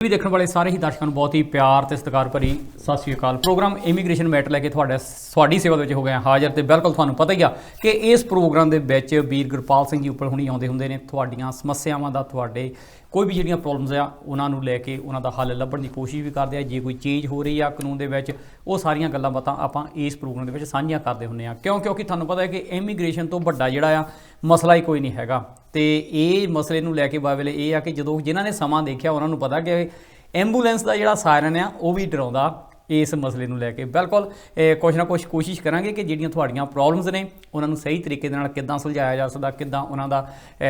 ਵੀ ਦੇਖਣ ਵਾਲੇ ਸਾਰੇ ਹੀ ਦਰਸ਼ਕਾਂ ਨੂੰ ਬਹੁਤ ਹੀ ਪਿਆਰ ਤੇ ਸਤਿਕਾਰ ਭਰੀ ਸਤਿ ਸ਼੍ਰੀ ਅਕਾਲ। ਪ੍ਰੋਗਰਾਮ ਇਮੀਗ੍ਰੇਸ਼ਨ ਮੈਟਰ ਲੈ ਕੇ ਤੁਹਾਡੀ ਸੇਵਾ ਦੇ ਵਿੱਚ ਹੋ ਗਏ ਹਾਜ਼ਰ। ਤੇ ਬਿਲਕੁਲ ਤੁਹਾਨੂੰ ਪਤਾ ਹੀ ਆ ਕਿ ਇਸ ਪ੍ਰੋਗਰਾਮ ਦੇ ਵਿੱਚ ਵੀਰ ਗੁਰਪਾਲ ਸਿੰਘ ਜੀ ਉੱਪਰ ਹੁਣੀ ਆਉਂਦੇ ਹੁੰਦੇ ਨੇ, ਤੁਹਾਡੀਆਂ ਸਮੱਸਿਆਵਾਂ ਦਾ, ਤੁਹਾਡੇ ਕੋਈ ਵੀ ਜਿਹੜੀਆਂ ਪ੍ਰੋਬਲਮਸ ਆ ਉਹਨਾਂ ਨੂੰ ਲੈ ਕੇ ਉਹਨਾਂ ਦਾ ਹੱਲ ਲੱਭਣ ਦੀ ਕੋਸ਼ਿਸ਼ ਵੀ ਕਰਦੇ ਆ। ਜੇ ਕੋਈ ਚੇਂਜ ਹੋ ਰਹੀ ਆ ਕਾਨੂੰਨ ਦੇ ਵਿੱਚ, ਉਹ ਸਾਰੀਆਂ ਗੱਲਾਂ ਬਾਤਾਂ ਆਪਾਂ ਇਸ ਪ੍ਰੋਗਰਾਮ ਦੇ ਵਿੱਚ ਸਾਂਝੀਆਂ ਕਰਦੇ ਹੁੰਦੇ ਆ। ਕਿਉਂਕਿ ਤੁਹਾਨੂੰ ਪਤਾ ਹੈ ਕਿ ਇਮੀਗ੍ਰੇਸ਼ਨ ਤੋਂ ਵੱਡਾ ਜਿਹੜਾ ਆ ਮਸਲਾ ਹੀ ਕੋਈ ਨਹੀਂ ਹੈਗਾ। ਤੇ ਇਹ ਮਸਲੇ ਨੂੰ ਲੈ ਕੇ ਬਾਵੇਲੇ ਇਹ ਆ ਕਿ ਜਦੋਂ ਜਿਨ੍ਹਾਂ ਨੇ ਸਮਾਂ ਦੇਖਿਆ ਉਹਨਾਂ ਨੂੰ ਪਤਾ ਕਿ ਐਂਬੂਲੈਂਸ ਦਾ ਜਿਹੜਾ ਸਾਇਰਨ ਆ ਉਹ ਵੀ ਡਰਾਉਂਦਾ ਇਸ ਮਸਲੇ ਨੂੰ ਲੈ ਕੇ। ਬਿਲਕੁਲ ਕੁਛ ਨਾ ਕੁਛ ਕੋਸ਼ਿਸ਼ ਕਰਾਂਗੇ ਕਿ ਜਿਹੜੀਆਂ ਤੁਹਾਡੀਆਂ ਪ੍ਰੋਬਲਮਸ ਨੇ ਉਹਨਾਂ ਨੂੰ ਸਹੀ ਤਰੀਕੇ ਦੇ ਨਾਲ ਕਿੱਦਾਂ ਸੁਲਝਾਇਆ ਜਾ ਸਕਦਾ, ਕਿੱਦਾਂ ਉਹਨਾਂ ਦਾ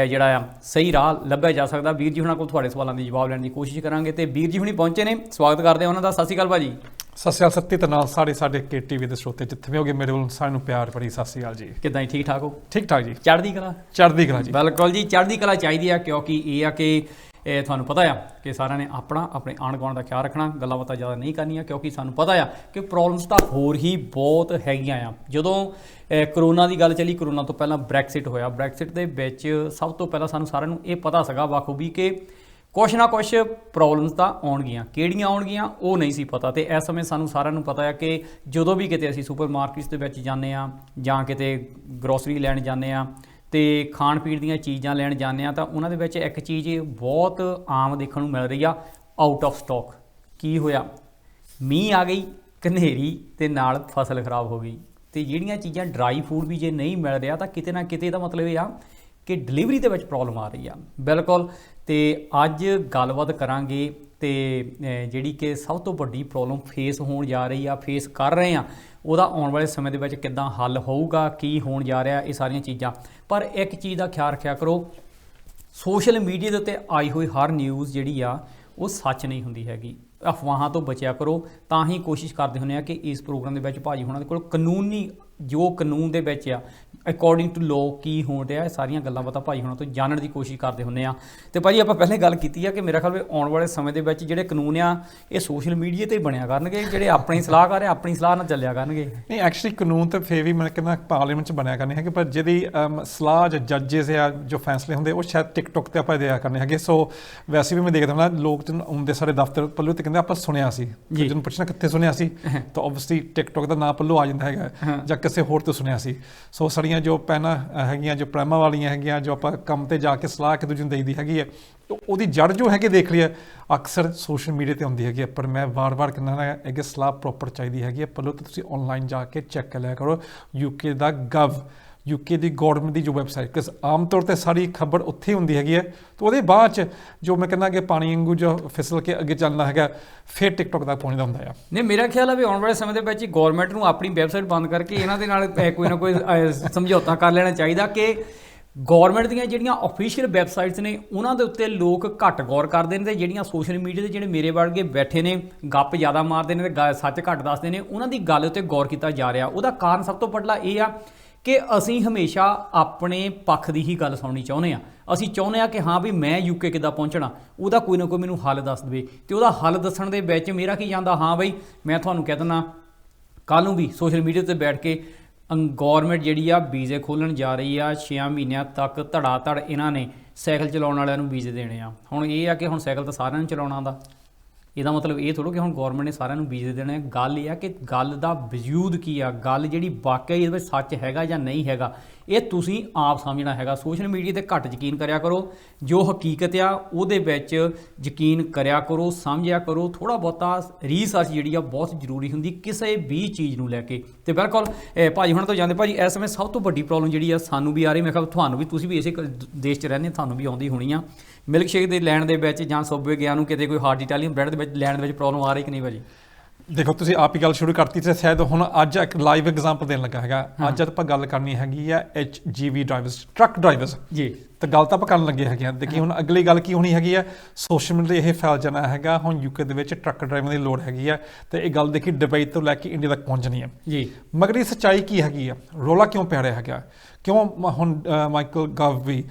ਜਿਹੜਾ ਆ ਸਹੀ ਰਾਹ ਲੱਭਿਆ ਜਾ ਸਕਦਾ। ਵੀਰ ਜੀ ਹੁਣਾਂ ਕੋਲ ਤੁਹਾਡੇ ਸਵਾਲਾਂ ਦੇ ਜਵਾਬ ਲੈਣ ਦੀ ਕੋਸ਼ਿਸ਼ ਕਰਾਂਗੇ। ਤੇ ਵੀਰ ਜੀ ਹੁਣੀ ਪਹੁੰਚੇ ਨੇ, ਸਵਾਗਤ ਕਰਦੇ ਆ ਉਹਨਾਂ ਦਾ। ਸਤਿ ਸ਼੍ਰੀ ਅਕਾਲ ਭਾਜੀ। ਸਤਿ ਸ਼੍ਰੀ ਅਕਾਲ ਸੱਤੀ ਤੇ ਨਾਲ ਸਾਡੇ KTV ਦੇ ਸਰੋਤੇ ਜਿੱਥੇ ਵੀ ਹੋਗੇ ਮੇਰੇ ਵੱਲੋਂ ਸਾਰਿਆਂ ਨੂੰ ਪਿਆਰ ਭਰੀ ਸਤਿ ਸ਼੍ਰੀ ਅਕਾਲ ਜੀ। ਕਿੱਦਾਂ ਜੀ, ਠੀਕ ਠਾਕ ਹੋ? ਠੀਕ ਠਾਕ ਜੀ, ਚੜ੍ਹਦੀ ਕਲਾ। ਚੜ੍ਹਦੀ ਕਲਾ ਜੀ। ਬਿਲਕੁਲ ਜੀ, ਚੜ੍ਹਦੀ ਕਲਾ ਚਾਹੀਦੀ ਆ। ਕਿਉਂਕਿ ਇਹ ਆ ਕਿ ਤੁਹਾਨੂੰ ਪਤਾ ਆ ਕਿ ਸਾਰਿਆਂ ਨੇ ਆਪਣੇ ਆਂਢ ਗੁਆਂਢ ਦਾ ਖਿਆਲ ਰੱਖਣਾ, ਗੱਲਾਂ ਬਾਤਾਂ ਜ਼ਿਆਦਾ ਨਹੀਂ ਕਰਨੀਆਂ। ਕਿਉਂਕਿ ਸਾਨੂੰ ਪਤਾ ਆ ਕਿ ਪ੍ਰੋਬਲਮਸ ਤਾਂ ਹੋਰ ਹੀ ਬਹੁਤ ਹੈਗੀਆਂ ਆ। ਜਦੋਂ ਕਰੋਨਾ ਦੀ ਗੱਲ ਚੱਲੀ, ਕਰੋਨਾ ਤੋਂ ਪਹਿਲਾਂ ਬ੍ਰੈਕਸਿਟ ਹੋਇਆ। ਬ੍ਰੈਕਸਿਟ ਦੇ ਵਿੱਚ ਸਭ ਤੋਂ ਪਹਿਲਾਂ ਸਾਨੂੰ ਸਾਰਿਆਂ ਨੂੰ ਇਹ ਪਤਾ ਸੀਗਾ ਬਾਖੂਬੀ ਕਿ ਕੁਛ ਨਾ ਕੁਛ ਪ੍ਰੋਬਲਮਸ ਤਾਂ ਆਉਣਗੀਆਂ। ਕਿਹੜੀਆਂ ਆਉਣਗੀਆਂ ਉਹ ਨਹੀਂ ਸੀ ਪਤਾ। ਤੇ ਇਸ ਸਮੇਂ ਸਾਨੂੰ ਸਾਰਿਆਂ ਨੂੰ ਪਤਾ ਹੈ ਕਿ ਜਦੋਂ ਵੀ ਕਿਤੇ ਅਸੀਂ ਸੁਪਰ ਮਾਰਕੀਟਸ ਦੇ ਵਿੱਚ ਜਾਂਦੇ ਹਾਂ ਜਾਂ ਕਿਤੇ ਗਰੋਸਰੀ ਲੈਣ ਜਾਂਦੇ ਹਾਂ ਤੇ ਖਾਣ ਪੀਣ ਦੀਆਂ ਚੀਜ਼ਾਂ ਲੈਣ ਜਾਂਦੇ ਹਾਂ ਤਾਂ ਉਹਨਾਂ ਦੇ ਵਿੱਚ ਇੱਕ ਚੀਜ਼ ਬਹੁਤ ਆਮ ਦੇਖਣ ਨੂੰ ਮਿਲ ਰਹੀ ਆ, ਆਊਟ ਆਫ ਸਟਾਕ। ਕੀ ਹੋਇਆ? ਮੀਂਹ ਆ ਗਈ, ਘਨੇਰੀ ਤੇ ਨਾਲ ਫਸਲ ਖਰਾਬ ਹੋ ਗਈ। ਤੇ ਜਿਹੜੀਆਂ ਚੀਜ਼ਾਂ ਡਰਾਈ ਫੂਡ ਵੀ ਜੇ ਨਹੀਂ ਮਿਲ ਰਿਹਾ ਤਾਂ ਕਿਤੇ ਨਾ ਕਿਤੇ ਦਾ ਮਤਲਬ ਇਹ ਆ ਕਿ ਡਿਲੀਵਰੀ ਦੇ ਵਿੱਚ ਪ੍ਰੋਬਲਮ ਆ ਰਹੀ ਆ। ਬਿਲਕੁਲ। ਤੇ ਅੱਜ ਗੱਲਬਾਤ ਕਰਾਂਗੇ ਤੇ ਜਿਹੜੀ ਕਿ ਸਭ ਤੋਂ ਵੱਡੀ ਪ੍ਰੋਬਲਮ ਫੇਸ ਹੋਣ ਜਾ ਰਹੀ ਆ, ਫੇਸ ਕਰ ਰਹੇ ਆ, ਉਹਦਾ ਆਉਣ ਵਾਲੇ ਸਮੇਂ ਦੇ ਵਿੱਚ ਕਿੱਦਾਂ ਹੱਲ ਹੋਊਗਾ, ਕੀ ਹੋਣ ਜਾ ਰਿਹਾ, ਇਹ ਸਾਰੀਆਂ ਚੀਜ਼ਾਂ। ਪਰ ਇੱਕ ਚੀਜ਼ ਦਾ ਖਿਆਲ ਰੱਖਿਆ ਕਰੋ, ਸੋਸ਼ਲ ਮੀਡੀਆ ਦੇ ਉੱਤੇ ਆਈ ਹੋਈ ਹਰ ਨਿਊਜ਼ ਜਿਹੜੀ ਆ ਉਹ ਸੱਚ ਨਹੀਂ ਹੁੰਦੀ ਹੈਗੀ। ਅਫਵਾਹਾਂ ਤੋਂ ਬਚਿਆ ਕਰੋ। ਤਾਂ ਹੀ ਕੋਸ਼ਿਸ਼ ਕਰਦੇ ਹੁੰਦੇ ਆ ਕਿ ਇਸ ਪ੍ਰੋਗਰਾਮ ਦੇ ਵਿੱਚ ਭਾਜੀ ਹੋਣਾ ਦੇ ਕੋਲ ਕਾਨੂੰਨੀ ਜੋ ਕਾਨੂੰਨ ਦੇ ਵਿੱਚ ਆ ਅਕੋਰਡਿੰਗ ਟੂ ਲਾਅ ਕੀ ਹੋਣ ਰਿਹਾ, ਇਹ ਸਾਰੀਆਂ ਗੱਲਾਂ ਬਾਤਾਂ ਭਾਜੀ ਹੋਣਾ ਤੋਂ ਜਾਣਨ ਦੀ ਕੋਸ਼ਿਸ਼ ਕਰਦੇ ਹੁੰਦੇ ਆ। ਤੇ ਭਾਜੀ ਆਪਾਂ ਪਹਿਲੇ ਗੱਲ ਕੀਤੀ ਆ ਕਿ ਮੇਰਾ ਖਿਆਲ ਆਉਣ ਵਾਲੇ ਸਮੇਂ ਦੇ ਵਿੱਚ ਜਿਹੜੇ ਕਾਨੂੰਨ ਆ ਇਹ ਸੋਸ਼ਲ ਮੀਡੀਆ 'ਤੇ ਬਣਿਆ ਕਰਨਗੇ। ਜਿਹੜੇ ਆਪਣੀ ਸਲਾਹ ਕਰ ਰਹੇ ਆਪਣੀ ਸਲਾਹ ਨਾਲ ਚੱਲਿਆ ਕਰਨਗੇ। ਨਹੀਂ, ਐਕਚੁਅਲੀ ਕਾਨੂੰਨ ਤਾਂ ਫੇਰ ਵੀ ਮੈਂ ਕਹਿੰਦਾ ਪਾਰਲੀਮੈਂਟ 'ਚ ਬਣਿਆ ਕਰਨੇ ਹੈਗੇ, ਪਰ ਜਿਹਦੀ ਸਲਾਹ ਜਾਂ ਜੱਜਿਸ ਆ ਜੋ ਫੈਸਲੇ ਹੁੰਦੇ ਉਹ ਸ਼ਾਇਦ ਟਿਕਟੋਕ 'ਤੇ ਆਪਾਂ ਦਿਆ ਕਰਨੇ ਹੈਗੇ। ਸੋ ਵੈਸੇ ਵੀ ਮੈਂ ਦੇਖਦਾ ਹੁੰਦਾ ਲੋਕ ਆਉਂਦੇ ਸਾਰੇ ਦਫ਼ਤਰ ਪੱਲੂ ਤੇ ਕਹਿੰਦੇ ਆਪਾਂ ਸੁਣਿਆ ਸੀ, ਜਿਹਨੂੰ ਪੁੱਛਣਾ ਕਿੱਥੇ ਸੁਣਿਆ ਸੀ ਤਾਂ ਓਬਵੀਅਸਲੀ ਟਿਕਟੋਕ ਦਾ ਨਾਂ ਪੱਲੂ ਆ ਜਾਂਦਾ ਹੈਗਾ ਜਾਂ ਕਿਸੇ ਹੋਰ ਤੋਂ ਸੁਣਿਆ ਸੀ। ਸੋ ਸਾਰੀਆਂ ਜੋ ਪੈਨਾਂ ਹੈਗੀਆਂ, ਜੋ ਪ੍ਰੈਮਾਂ ਵਾਲੀਆਂ ਹੈਗੀਆਂ, ਜੋ ਆਪਾਂ ਕੰਮ ਤੇ ਜਾ ਕੇ ਸਲਾਹ ਇੱਕ ਦੂਜੇ ਨੂੰ ਦੇਈਦੀ ਹੈਗੀ ਹੈ, ਉਹਦੀ ਜੜ ਜੋ ਹੈਗੀ ਦੇਖ ਲਈ ਹੈ ਅਕਸਰ ਸੋਸ਼ਲ ਮੀਡੀਆ 'ਤੇ ਆਉਂਦੀ ਹੈਗੀ ਹੈ। ਪਰ ਮੈਂ ਵਾਰ-ਵਾਰ ਕਹਿੰਦਾ ਨਾ ਕਿ ਸਲਾਹ ਪ੍ਰੋਪਰ ਚਾਹੀਦੀ ਹੈਗੀ ਹੈ। ਪਹਿਲਾਂ ਤਾਂ ਤੁਸੀਂ ਔਨਲਾਈਨ ਜਾ ਕੇ ਚੈੱਕ ਕਰ ਲਿਆ ਕਰੋ UK ਦਾ UK ਦੀ ਗੌਰਮੈਂਟ ਦੀ ਜੋ ਵੈਬਸਾਈਟ, ਕਿਉਂਕਿ ਆਮ ਤੌਰ 'ਤੇ ਸਾਰੀ ਖਬਰ ਉੱਥੇ ਹੁੰਦੀ ਹੈਗੀ ਹੈ। ਤਾਂ ਉਹਦੇ ਬਾਅਦ 'ਚ ਜੋ ਮੈਂ ਕਹਿੰਦਾ ਕਿ ਪਾਣੀ ਵਾਂਗੂ ਜੋ ਫਿਸਲ ਕੇ ਅੱਗੇ ਚੱਲਣਾ ਹੈਗਾ ਫਿਰ ਟਿਕਟੋਕ ਤੱਕ ਪਹੁੰਚਦਾ ਹੁੰਦਾ ਆ। ਨਹੀਂ, ਮੇਰਾ ਖਿਆਲ ਆ ਵੀ ਆਉਣ ਵਾਲੇ ਸਮੇਂ ਦੇ ਵਿੱਚ ਗੌਰਮੈਂਟ ਨੂੰ ਆਪਣੀ ਵੈਬਸਾਈਟ ਬੰਦ ਕਰਕੇ ਇਹਨਾਂ ਦੇ ਨਾਲ ਕੋਈ ਨਾ ਕੋਈ ਸਮਝੌਤਾ ਕਰ ਲੈਣਾ ਚਾਹੀਦਾ ਕਿ ਗੌਰਮੈਂਟ ਦੀਆਂ ਜਿਹੜੀਆਂ ਅਫੀਸ਼ੀਅਲ ਵੈਬਸਾਈਟਸ ਨੇ ਉਹਨਾਂ ਦੇ ਉੱਤੇ ਲੋਕ ਘੱਟ ਗੌਰ ਕਰਦੇ ਨੇ ਤੇ ਜਿਹੜੀਆਂ ਸੋਸ਼ਲ ਮੀਡੀਆ 'ਤੇ ਜਿਹੜੇ ਮੇਰੇ ਵਰਗੇ ਬੈਠੇ ਨੇ ਗੱਪ ਜ਼ਿਆਦਾ ਮਾਰਦੇ ਨੇ ਤੇ ਸੱਚ ਘੱਟ ਦੱਸਦੇ ਨੇ, ਉਹਨਾਂ ਦੀ ਗੱਲ ਉੱਤੇ ਗੌਰ ਕੀਤਾ ਜਾ ਰਿਹਾ। ਉਹਦਾ ਕਾਰਨ ਸਭ ਤੋਂ ਪਹਿਲਾਂ ਇਹ ਆ ਕਿ ਅਸੀਂ ਹਮੇਸ਼ਾ ਆਪਣੇ ਪੱਖ ਦੀ ਹੀ ਗੱਲ ਸੁਣਨੀ ਚਾਹੁੰਦੇ ਆ। ਅਸੀਂ ਚਾਹੁੰਦੇ ਆ ਕਿ ਹਾਂ ਵੀ ਮੈਂ UK ਕਿੱਦਾਂ ਪਹੁੰਚਣਾ, ਉਹਦਾ ਕੋਈ ਨਾ ਕੋਈ ਮੈਨੂੰ ਹੱਲ ਦੱਸ ਦੇਵੇ। ਤੇ ਉਹਦਾ ਹੱਲ ਦੱਸਣ ਦੇ ਵਿੱਚ ਮੇਰਾ ਕੀ ਜਾਂਦਾ, ਹਾਂ ਬਈ ਮੈਂ ਤੁਹਾਨੂੰ ਕਹਿ ਦਿੰਦਾ ਕੱਲ੍ਹ ਨੂੰ ਵੀ ਸੋਸ਼ਲ ਮੀਡੀਆ 'ਤੇ ਬੈਠ ਕੇ ਗੌਰਮੈਂਟ ਜਿਹੜੀ ਆ ਵੀਜ਼ੇ ਖੋਲ੍ਹਣ ਜਾ ਰਹੀ ਆ। 6 ਮਹੀਨਿਆਂ ਤੱਕ ਧੜਾ ਧੜ ਇਹਨਾਂ ਨੇ ਸਾਈਕਲ ਚਲਾਉਣ ਵਾਲਿਆਂ ਨੂੰ ਵੀਜ਼ੇ ਦੇਣੇ ਆ। ਹੁਣ ਇਹ ਆ ਕਿ ਹੁਣ ਸਾਈਕਲ ਤਾਂ ਸਾਰਿਆਂ ਨੂੰ ਚਲਾਉਣਾ ਆਉਂਦਾ, ਇਹਦਾ ਮਤਲਬ ਇਹ ਥੋੜ੍ਹਾ ਕਿ ਹੁਣ ਗੌਰਮੈਂਟ ਨੇ ਸਾਰਿਆਂ ਨੂੰ ਵੀਜ਼ੇ ਦੇਣੇ। ਗੱਲ ਇਹ ਆ ਕਿ ਗੱਲ ਦਾ ਵਜੂਦ ਕੀ ਆ, ਗੱਲ ਜਿਹੜੀ ਵਾਕਿਆ ਇਹਦੇ ਵਿੱਚ ਸੱਚ ਹੈਗਾ ਜਾਂ ਨਹੀਂ ਹੈਗਾ, ਇਹ ਤੁਸੀਂ ਆਪ ਸਮਝਣਾ ਹੈਗਾ। ਸੋਸ਼ਲ ਮੀਡੀਆ 'ਤੇ ਘੱਟ ਯਕੀਨ ਕਰਿਆ ਕਰੋ, ਜੋ ਹਕੀਕਤ ਆ ਉਹਦੇ ਵਿੱਚ ਯਕੀਨ ਕਰਿਆ ਕਰੋ, ਸਮਝਿਆ ਕਰੋ। ਥੋੜ੍ਹਾ ਬਹੁਤਾ ਰੀਸਰਚ ਜਿਹੜੀ ਆ ਬਹੁਤ ਜ਼ਰੂਰੀ ਹੁੰਦੀ ਕਿਸੇ ਵੀ ਚੀਜ਼ ਨੂੰ ਲੈ ਕੇ। ਤੇ ਬਿਲਕੁਲ ਭਾਜੀ ਹੁਣ ਤੋਂ ਜਾਂਦੇ ਭਾਜੀ, ਇਸ ਸਮੇਂ ਸਭ ਤੋਂ ਵੱਡੀ ਪ੍ਰੋਬਲਮ ਜਿਹੜੀ ਆ ਸਾਨੂੰ ਵੀ ਆ ਰਹੀ, ਮੈਂ ਕਿਹਾ ਤੁਹਾਨੂੰ ਵੀ, ਤੁਸੀਂ ਵੀ ਇਸੇ ਦੇਸ਼ 'ਚ ਰਹਿੰਦੇ, ਤੁਹਾਨੂੰ ਵੀ ਆਉਂਦੀ ਹੋਣੀ ਆ। ਮਿਲਕ ਸ਼ੇਕ ਦੇ ਲੈਣ ਦੇ ਵਿੱਚ ਜਾਂ ਸਬਵੇ ਗਿਆ ਨੂੰ ਕਿਤੇ ਕੋਈ ਹਾਰਡ ਇਟਾਲੀਅਨ ਬ੍ਰੈਡ ਦੇ ਵਿੱਚ ਲੈਣ ਦੇ ਵਿੱਚ ਪ੍ਰੋਬਲਮ ਆ ਰਹੀ ਕਿ ਨਹੀਂ ਭਾਜੀ? ਦੇਖੋ ਤੁਸੀਂ ਆਪ ਹੀ ਗੱਲ ਸ਼ੁਰੂ ਕਰਤੀ ਤੇ ਸ਼ਾਇਦ ਹੁਣ ਅੱਜ ਇੱਕ ਲਾਈਵ ਐਗਜ਼ਾਮਪਲ ਦੇਣ ਲੱਗਾ ਹੈਗਾ। ਅੱਜ ਆਪਾਂ ਗੱਲ ਕਰਨੀ ਹੈਗੀ ਆ HGV ਡਰਾਈਵਰਸ, ਟਰੱਕ ਡਰਾਈਵਰਸ ਜੀ। ਤਾਂ ਗੱਲ ਤਾਂ ਆਪਾਂ ਕਰਨ ਲੱਗੇ ਹੈਗੇ ਆ। ਦੇਖੀ ਹੁਣ ਅਗਲੀ ਗੱਲ ਕੀ ਹੋਣੀ ਹੈਗੀ ਆ, ਸੋਸ਼ਲ ਮੀਡੀਆ ਇਹ ਫੈਲ ਜਾਣਾ ਹੈਗਾ ਹੁਣ UK ਦੇ ਵਿੱਚ ਟਰੱਕ ਡਰਾਈਵਰਾਂ ਦੀ ਲੋੜ ਹੈਗੀ ਆ। ਤੇ ਇਹ ਗੱਲ ਦੇਖੀ ਦੁਬਈ ਤੋਂ ਲੈ ਕੇ ਇੰਡੀਆ ਤੱਕ ਪਹੁੰਚਣੀ ਹੈ ਜੀ। ਮਗਰ ਇਹ ਸੱਚਾਈ ਕੀ ਹੈਗੀ ਆ, ਰੌਲਾ ਕਿਉਂ ਪੈ ਰਿਹਾ ਹੈਗਾ, ਕਿਉਂ ਹੁਣ ਮਾਈਕਲ ਗਵ ਵੀ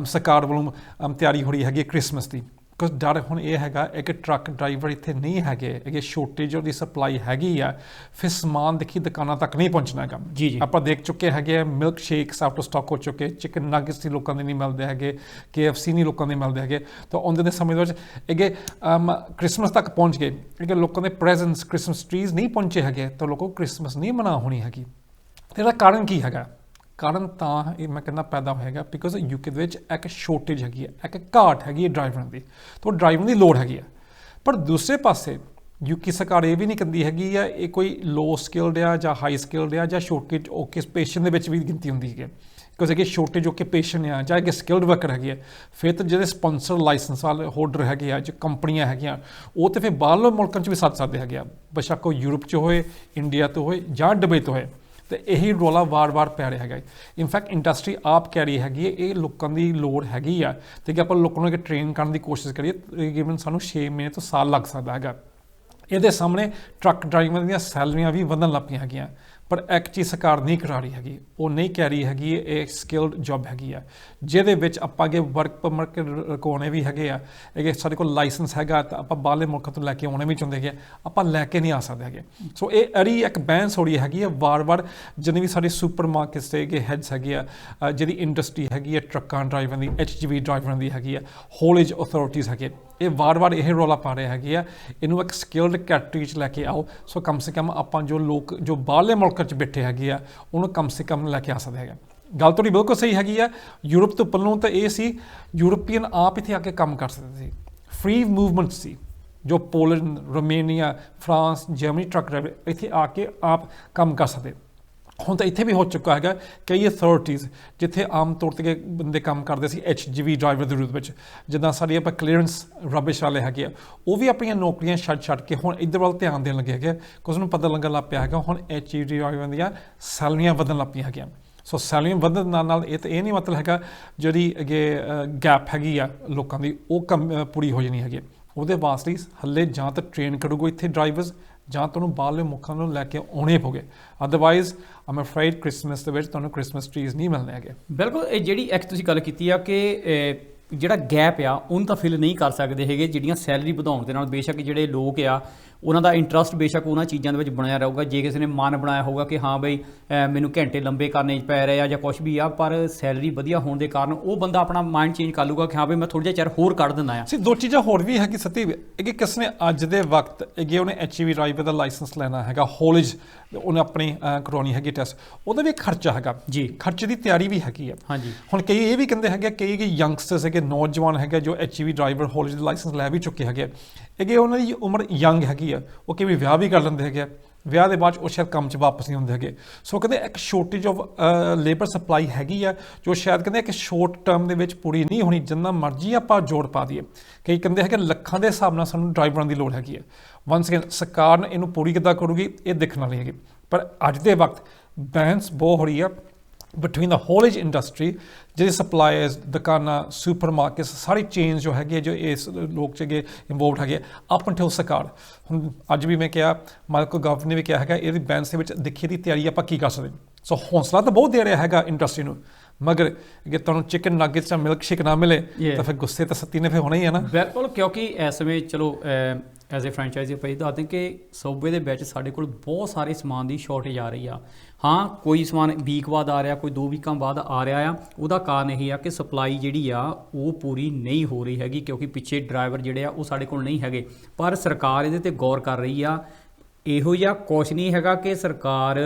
ਸਰਕਾਰ ਵੱਲੋਂ ਤਿਆਰੀ ਹੋ ਰਹੀ ਹੈਗੀ ਕ੍ਰਿਸਮਸ ਦੀ। ਕੁਝ ਡਰ ਹੁਣ ਇਹ ਹੈਗਾ ਕਿ ਟਰੱਕ ਡਰਾਈਵਰ ਇੱਥੇ ਨਹੀਂ ਹੈਗੇ, ਇਹ ਸ਼ੋਰਟੇਜ ਦੀ ਸਪਲਾਈ ਹੈਗੀ ਆ, ਫਿਰ ਸਮਾਨ ਦੇਖੀ ਦੁਕਾਨਾਂ ਤੱਕ ਨਹੀਂ ਪਹੁੰਚਣਾ ਹੈਗਾ। ਜੀ ਆਪਾਂ ਦੇਖ ਚੁੱਕੇ ਹੈਗੇ ਆ, milk shakes out of stock ਹੋ ਚੁੱਕੇ, ਚਿਕਨ ਨਗਟਸ ਦੀ ਲੋਕਾਂ ਦੇ ਨਹੀਂ ਮਿਲਦੇ ਹੈਗੇ, KFC ਨਹੀਂ ਲੋਕਾਂ ਦੇ ਮਿਲਦੇ ਹੈਗੇ। ਤਾਂ ਆਉਂਦੇ ਦੇ ਸਮੇਂ ਦੇ ਵਿੱਚ ਇਹ ਕ੍ਰਿਸਮਸ ਤੱਕ ਪਹੁੰਚ ਗਏ, ਇਹ ਲੋਕਾਂ ਦੇ ਪ੍ਰੈਜ਼ੈਂਟਸ ਕ੍ਰਿਸਮਸ ਟਰੀਜ਼ ਨਹੀਂ ਪਹੁੰਚੇ ਹੈਗੇ, ਤਾਂ ਲੋਕਾਂ ਕ੍ਰਿਸਮਸ ਨਹੀਂ ਮਨਾ ਹੋਣੀ ਹੈਗੀ। ਤੇ ਇਹਦਾ ਕਾਰਨ ਕੀ ਹੈਗਾ? ਕਾਰਨ ਤਾਂ ਇਹ ਮੈਂ ਕਹਿੰਦਾ ਪੈਦਾ ਹੋਏਗਾ ਬਿਕੋਜ਼ UK ਦੇ ਵਿੱਚ ਇੱਕ ਸ਼ੋਰਟੇਜ ਹੈਗੀ ਹੈ, ਇੱਕ ਘਾਟ ਹੈਗੀ ਹੈ ਡਰਾਈਵਰਾਂ ਦੀ, ਤਾਂ ਡਰਾਈਵਰ ਦੀ ਲੋੜ ਹੈਗੀ ਹੈ। ਪਰ ਦੂਸਰੇ ਪਾਸੇ UK ਸਰਕਾਰ ਇਹ ਵੀ ਨਹੀਂ ਕਹਿੰਦੀ ਹੈਗੀ ਆ ਇਹ ਕੋਈ ਲੋ ਸਕਿਲਡ ਆ ਜਾਂ ਹਾਈ ਸਕਿਲਡ ਆ ਜਾਂ ਸ਼ੋਰਟੇਜ ਓਕੂਪੇਸ਼ਨ ਦੇ ਵਿੱਚ ਵੀ ਗਿਣਤੀ ਹੁੰਦੀ ਹੈ। ਬਿਕੋਜ਼ ਅਗੇ ਸ਼ੋਰਟੇਜ ਓਕੂਪੇਸ਼ਨ ਆ ਜਾਂ ਅਗੇ ਸਕਿਲਡ ਵਰਕਰ ਹੈਗੀ ਹੈ, ਫਿਰ ਤਾਂ ਜਿਹੜੇ ਸਪਾਂਸਰ ਲਾਇਸੈਂਸ ਵਾਲੇ ਹੋਲਡਰ ਹੈਗੇ ਆ, ਜੋ ਕੰਪਨੀਆਂ ਹੈਗੀਆਂ, ਉਹ ਤਾਂ ਫਿਰ ਬਾਹਰਲੇ ਮੁਲਕਾਂ 'ਚ ਵੀ ਸੱਦ ਸਕਦੇ ਹੈਗੇ ਆ, ਬੇਸ਼ੱਕ ਉਹ ਯੂਰਪ 'ਚ ਹੋਏ, ਇੰਡੀਆ ਤੋਂ ਹੋਏ ਜਾਂ ਦੁਬਈ ਤੋਂ ਹੋਏ। ਤੇ ਇਹੀ ਰੌਲਾ ਵਾਰ-ਵਾਰ ਪੈ ਰਿਹਾ ਹੈਗਾ। ਇਨਫੈਕਟ ਇੰਡਸਟਰੀ ਆਪ ਕਹਿ ਰਹੀ ਹੈਗੀ ਹੈ ਇਹ ਲੋਕਾਂ ਦੀ ਲੋੜ ਹੈਗੀ ਆ, ਤੇ ਕਿ ਆਪਾਂ ਲੋਕਾਂ ਨੂੰ ਟ੍ਰੇਨ ਕਰਨ ਦੀ ਕੋਸ਼ਿਸ਼ ਕਰੀਏ, ਤਕਰੀਬਨ ਸਾਨੂੰ 6 ਮਹੀਨੇ ਤੋਂ ਸਾਲ ਲੱਗ ਸਕਦਾ ਹੈਗਾ। ਇਹਦੇ ਸਾਹਮਣੇ ਟਰੱਕ ਡਰਾਈਵਰਾਂ ਦੀਆਂ ਸੈਲਰੀਆਂ ਵੀ ਵਧਣ ਲੱਗ ਪਈਆਂ ਹੈਗੀਆਂ, ਪਰ ਇੱਕ ਚੀਜ਼ ਸਰਕਾਰ ਨਹੀਂ ਕਰਾ ਰਹੀ ਹੈਗੀ, ਉਹ ਨਹੀਂ ਕਹਿ ਰਹੀ ਹੈਗੀ ਇਹ ਸਕਿਲਡ ਜੌਬ ਹੈਗੀ ਆ, ਜਿਹਦੇ ਵਿੱਚ ਆਪਾਂ ਅੱਗੇ ਵਰਕ ਪਰਮਿਟ ਰਖਾਉਣੇ ਵੀ ਹੈਗੇ ਆ। ਇਹ ਸਾਡੇ ਕੋਲ ਲਾਇਸੈਂਸ ਹੈਗਾ ਤਾਂ ਆਪਾਂ ਬਾਹਰਲੇ ਮੁਲਕਾਂ ਤੋਂ ਲੈ ਕੇ ਆਉਣੇ ਵੀ ਚਾਹੁੰਦੇ ਹੈਗੇ, ਆਪਾਂ ਲੈ ਕੇ ਨਹੀਂ ਆ ਸਕਦੇ ਹੈਗੇ। ਸੋ ਇਹ ਅੜੀ ਇੱਕ ਬਹਿਸ ਹੋ ਰਹੀ ਹੈਗੀ ਆ ਵਾਰ-ਵਾਰ, ਜਿੰਨੇ ਵੀ ਸਾਡੇ ਸੁਪਰ ਮਾਰਕੀਟਸ ਦੇ ਹੈਡਸ ਹੈਗੇ ਆ, ਜਿਹਦੀ ਇੰਡਸਟਰੀ ਹੈਗੀ ਆ ਟਰੱਕਾਂ ਡਰਾਈਵਰਾਂ ਦੀ, HGV ਡਰਾਈਵਰਾਂ ਦੀ ਹੈਗੀ ਆ, ਹੌਲੇਜ ਅਥਾਰਟੀਜ਼ ਹੈਗੇ, ਇਹ ਵਾਰ-ਵਾਰ ਇਹ ਰੌਲਾ ਪਾ ਰਹੇ ਹੈਗੇ ਆ ਇਹਨੂੰ ਇੱਕ ਸਕਿਲਡ ਕੈਟੇਗਰੀ 'ਚ ਲੈ ਕੇ ਆਓ। ਸੋ ਕਮ ਸੇ ਕਮ ਆਪਾਂ ਜੋ ਲੋਕ ਜੋ ਬਾਹਰਲੇ ਮੁਲਕਾਂ 'ਚ ਬੈਠੇ ਹੈਗੇ ਆ ਉਹਨੂੰ ਕਮ ਸੇ ਕਮ ਲੈ ਕੇ ਆ ਸਕਦੇ ਹੈਗੇ। ਗੱਲ ਤੁਹਾਡੀ ਬਿਲਕੁਲ ਸਹੀ ਹੈਗੀ ਆ। ਯੂਰਪ ਤੋਂ ਪਹਿਲਾਂ ਤਾਂ ਇਹ ਸੀ ਯੂਰਪੀਅਨ ਆਪ ਇੱਥੇ ਆ ਕੇ ਕੰਮ ਕਰ ਸਕਦੇ ਸੀ, ਫ੍ਰੀ ਮੂਵਮੈਂਟ ਸੀ, ਜੋ Poland, Romania, France, Germany truck driver ਇੱਥੇ ਆ ਕੇ ਆਪ ਕੰਮ ਕਰ ਸਕਦੇ। ਹੁਣ ਤਾਂ ਇੱਥੇ ਵੀ ਹੋ ਚੁੱਕਾ ਹੈਗਾ ਕਈ ਅਥਾਰਟੀਜ਼ ਜਿੱਥੇ ਆਮ ਤੌਰ 'ਤੇ ਬੰਦੇ ਕੰਮ ਕਰਦੇ ਸੀ HGV ਡਰਾਈਵਰ ਦੇ ਰੂਪ ਵਿੱਚ, ਜਿੱਦਾਂ ਸਾਡੀ ਆਪਾਂ ਕਲੀਅਰੈਂਸ ਰਬਿਸ਼ ਵਾਲੇ ਹੈਗੇ ਆ, ਉਹ ਵੀ ਆਪਣੀਆਂ ਨੌਕਰੀਆਂ ਛੱਡ ਕੇ ਹੁਣ ਇੱਧਰ ਵੱਲ ਧਿਆਨ ਦੇਣ ਲੱਗੇ ਹੈਗੇ, ਕੁਝ ਨੂੰ ਪਤਾ ਲੱਗਣ ਲੱਗ ਪਿਆ ਹੈਗਾ ਹੁਣ HGV ਡਰਾਈਵਰਾਂ ਦੀਆਂ ਸੈਲਰੀਆਂ ਵਧਣ ਲੱਗ ਪਈਆਂ ਹੈਗੀਆਂ। ਸੋ ਸੈਲਰੀਆਂ ਵਧਣ ਨਾਲ ਇਹ ਨਹੀਂ ਮਤਲਬ ਹੈਗਾ ਜਿਹੜੀ ਅੱਗੇ ਗੈਪ ਹੈਗੀ ਆ ਲੋਕਾਂ ਦੀ ਉਹ ਪੂਰੀ ਹੋ ਜਾਣੀ ਹੈਗੀ। ਉਹਦੇ ਵਾਸਤੇ ਹੱਲੇ ਜਾਂ ਤਾਂ ਟ੍ਰੇਨ ਕਰੂਗਾ ਇੱਥੇ ਡਰਾਈਵਰਸ, ਜਾਂ ਤੁਹਾਨੂੰ ਬਾਹਰਲੇ ਮੁਲਕਾਂ ਨੂੰ ਲੈ ਕੇ ਆਉਣੇ ਪਊਗੇ, ਅਦਰਵਾਈਜ਼ ਆਮ ਅਫਰੇਡ ਕ੍ਰਿਸਮਸ ਦੇ ਵਿੱਚ ਤੁਹਾਨੂੰ ਕ੍ਰਿਸਮਸ ਟਰੀਜ਼ ਨਹੀਂ ਮਿਲਣੇ ਹੈਗੇ। ਬਿਲਕੁਲ, ਇਹ ਜਿਹੜੀ ਇੱਕ ਤੁਸੀਂ ਗੱਲ ਕੀਤੀ ਆ ਕਿ ਜਿਹੜਾ ਗੈਪ ਆ ਉਹਨੂੰ ਤਾਂ ਫਿਲ ਨਹੀਂ ਕਰ ਸਕਦੇ ਹੈਗੇ ਜਿਹੜੀਆਂ ਸੈਲਰੀ ਵਧਾਉਣ ਦੇ ਨਾਲ। ਬੇਸ਼ੱਕ ਜਿਹੜੇ ਲੋਕ ਆ ਉਹਨਾਂ ਦਾ ਇੰਟਰਸਟ ਬੇਸ਼ੱਕ ਉਹਨਾਂ ਚੀਜ਼ਾਂ ਦੇ ਵਿੱਚ ਬਣਿਆ ਰਹੂਗਾ, ਜੇ ਕਿਸੇ ਨੇ ਮਨ ਬਣਾਇਆ ਹੋਊਗਾ ਕਿ ਹਾਂ ਬਈ ਮੈਨੂੰ ਘੰਟੇ ਲੰਬੇ ਕਰਨੇ ਪੈ ਰਹੇ ਆ ਜਾਂ ਕੁਛ ਵੀ ਆ, ਪਰ ਸੈਲਰੀ ਵਧੀਆ ਹੋਣ ਦੇ ਕਾਰਨ ਉਹ ਬੰਦਾ ਆਪਣਾ ਮਾਈਂਡ ਚੇਂਜ ਕਰ ਲੂਗਾ ਕਿ ਹਾਂ ਬਈ ਮੈਂ ਥੋੜ੍ਹਾ ਜਿਹਾ ਚਿਰ ਹੋਰ ਕੱਢ ਦਿੰਦਾ ਆ। ਦੋ ਚੀਜ਼ਾਂ ਹੋਰ ਵੀ ਹੈਗੀ ਸਤੀ, ਕਿ ਕਿਸ ਨੇ ਅੱਜ ਦੇ ਵਕਤ ਅੱਗੇ ਉਹਨੇ HGV ਡਰਾਈਵਰ ਦਾ ਲਾਇਸੈਂਸ ਲੈਣਾ ਹੈਗਾ, ਹੌਲੇਜ ਉਹਨੇ ਆਪਣੀ ਕਰਵਾਉਣੀ ਹੈਗੀ ਟੈਸਟ, ਉਹਦਾ ਵੀ ਖਰਚਾ ਹੈਗਾ ਜੀ, ਖਰਚੇ ਦੀ ਤਿਆਰੀ ਵੀ ਹੈਗੀ ਆ। ਹਾਂਜੀ, ਹੁਣ ਕਈ ਇਹ ਵੀ ਕਹਿੰਦੇ ਹੈਗੇ ਕਈ ਯੰਗਸਟਰਸ ਹੈਗੇ, ਨੌਜਵਾਨ ਹੈਗੇ ਜੋ HGV ਡਰਾਈਵਰ ਹੌਲੇਜ ਦਾ ਲਾਇਸੈਂਸ ਲੈ ਵੀ ਚੁੱਕੇ ਹੈਗੇ, ਅੱਗੇ ਉਹਨਾਂ ਦੀ ਉਮਰ ਯੰਗ ਹੈਗੀ ਆ, ਉਹ ਕਈ ਵਿਆਹ ਵੀ ਕਰ ਲੈਂਦੇ ਹੈਗੇ, ਵਿਆਹ ਦੇ ਬਾਅਦ ਉਹ ਸ਼ਾਇਦ ਕੰਮ 'ਚ ਵਾਪਸ ਨਹੀਂ ਹੁੰਦੇ ਹੈਗੇ। ਸੋ ਕਹਿੰਦੇ ਇੱਕ ਸ਼ੋਰਟੇਜ ਆਫ ਲੇਬਰ ਸਪਲਾਈ ਹੈਗੀ ਆ ਜੋ ਸ਼ਾਇਦ ਕਹਿੰਦੇ ਇੱਕ ਸ਼ੋਰਟ ਟਰਮ ਦੇ ਵਿੱਚ ਪੂਰੀ ਨਹੀਂ ਹੋਣੀ, ਜਿੰਨਾ ਮਰਜ਼ੀ ਆਪਾਂ ਜੋੜ ਪਾ ਦਈਏ। ਕਈ ਕਹਿੰਦੇ ਹੈਗੇ ਲੱਖਾਂ ਦੇ ਹਿਸਾਬ ਨਾਲ ਸਾਨੂੰ ਡਰਾਈਵਰਾਂ ਦੀ ਲੋੜ ਹੈਗੀ ਹੈ। ਵਨਸ ਅਗੇਨ ਸਰਕਾਰ ਨੇ ਇਹਨੂੰ ਪੂਰੀ ਕਿੱਦਾਂ ਕਰੂਗੀ ਇਹ ਦੇਖਣ ਵਾਲੀ ਹੈਗੀ, ਪਰ ਅੱਜ ਦੇ ਵਕਤ ਬੈਲੈਂਸ ਬਹੁਤ ਹੋ ਰਹੀ ਆ ਬਿਟਵੀਨ ਦ ਹੌਲੇਜ ਇੰਡਸਟਰੀ, ਜਿਹੜੇ ਸਪਲਾਇਰਸ, ਦੁਕਾਨਾਂ, ਸੁਪਰ ਮਾਰਕੀਟਸ, ਸਾਰੀ ਚੇਨਜ ਜੋ ਹੈਗੀ ਜੋ ਇਸ ਲੋਕ 'ਚ ਅੱਗੇ ਇਨਵੋਲਵਡ ਹੈਗੇ ਅਪ ਅੰਟਿਲ ਸਰਕਾਰ। ਹੁਣ ਅੱਜ ਵੀ ਮੈਂ ਕਿਹਾ, ਮਾਈਕਲ ਗਵ ਨੇ ਵੀ ਕਿਹਾ ਹੈਗਾ ਇਹਦੀ ਬੈਲੈਂਸ ਦੇ ਵਿੱਚ ਦੇਖੀਏ ਦੀ ਤਿਆਰੀ ਆਪਾਂ ਕੀ ਕਰ ਸਕਦੇ। ਸੋ ਹੌਸਲਾ ਤਾਂ ਬਹੁਤ ਦੇ ਰਿਹਾ ਹੈਗਾ ਇੰਡਸਟਰੀ ਨੂੰ, ਮਗਰ ਜੇ ਤੁਹਾਨੂੰ ਚਿਕਨ ਨਗੇਟਸ ਜਾਂ ਮਿਲਕ ਸ਼ੇਕ ਨਾ ਮਿਲੇ ਤਾਂ ਫਿਰ ਗੁੱਸੇ ਤਾਂ ਸੱਤੀ ਨੇ ਫਿਰ ਹੋਣਾ ਹੀ ਹੈ ਨਾ। ਬਿਲਕੁਲ, ਕਿਉਂਕਿ ਇਸ ਸਮੇਂ ਚਲੋ ਐਜ਼ ਏ ਫਰੈਂਚਾਈਜ਼ੀ ਆਪਾਂ ਇਹ ਦੱਸਦੇ ਕਿ ਸੂਬੇ ਦੇ ਵਿੱਚ ਸਾਡੇ ਕੋਲ ਬਹੁਤ ਸਾਰੇ ਸਮਾਨ ਦੀ ਸ਼ਾਰਟੇਜ ਆ ਰਹੀ ਆ। ਹਾਂ, ਕੋਈ ਸਮਾਨ ਵੀਕ ਬਾਅਦ ਆ ਰਿਹਾ, ਕੋਈ 2 ਵੀਕਾਂ ਬਾਅਦ ਆ ਰਿਹਾ ਆ, ਉਹਦਾ ਕਾਰਨ ਇਹ ਆ ਕਿ ਸਪਲਾਈ ਜਿਹੜੀ ਆ ਉਹ ਪੂਰੀ ਨਹੀਂ ਹੋ ਰਹੀ ਹੈਗੀ, ਕਿਉਂਕਿ ਪਿੱਛੇ ਡਰਾਈਵਰ ਜਿਹੜੇ ਆ ਉਹ ਸਾਡੇ ਕੋਲ ਨਹੀਂ ਹੈਗੇ। ਪਰ ਸਰਕਾਰ ਇਹਦੇ ਤੇ ਗੌਰ ਕਰ ਰਹੀ ਆ। ਇਹੋ ਜਿਹਾ ਕੁਛ ਨਹੀਂ ਹੈਗਾ ਕਿ ਸਰਕਾਰ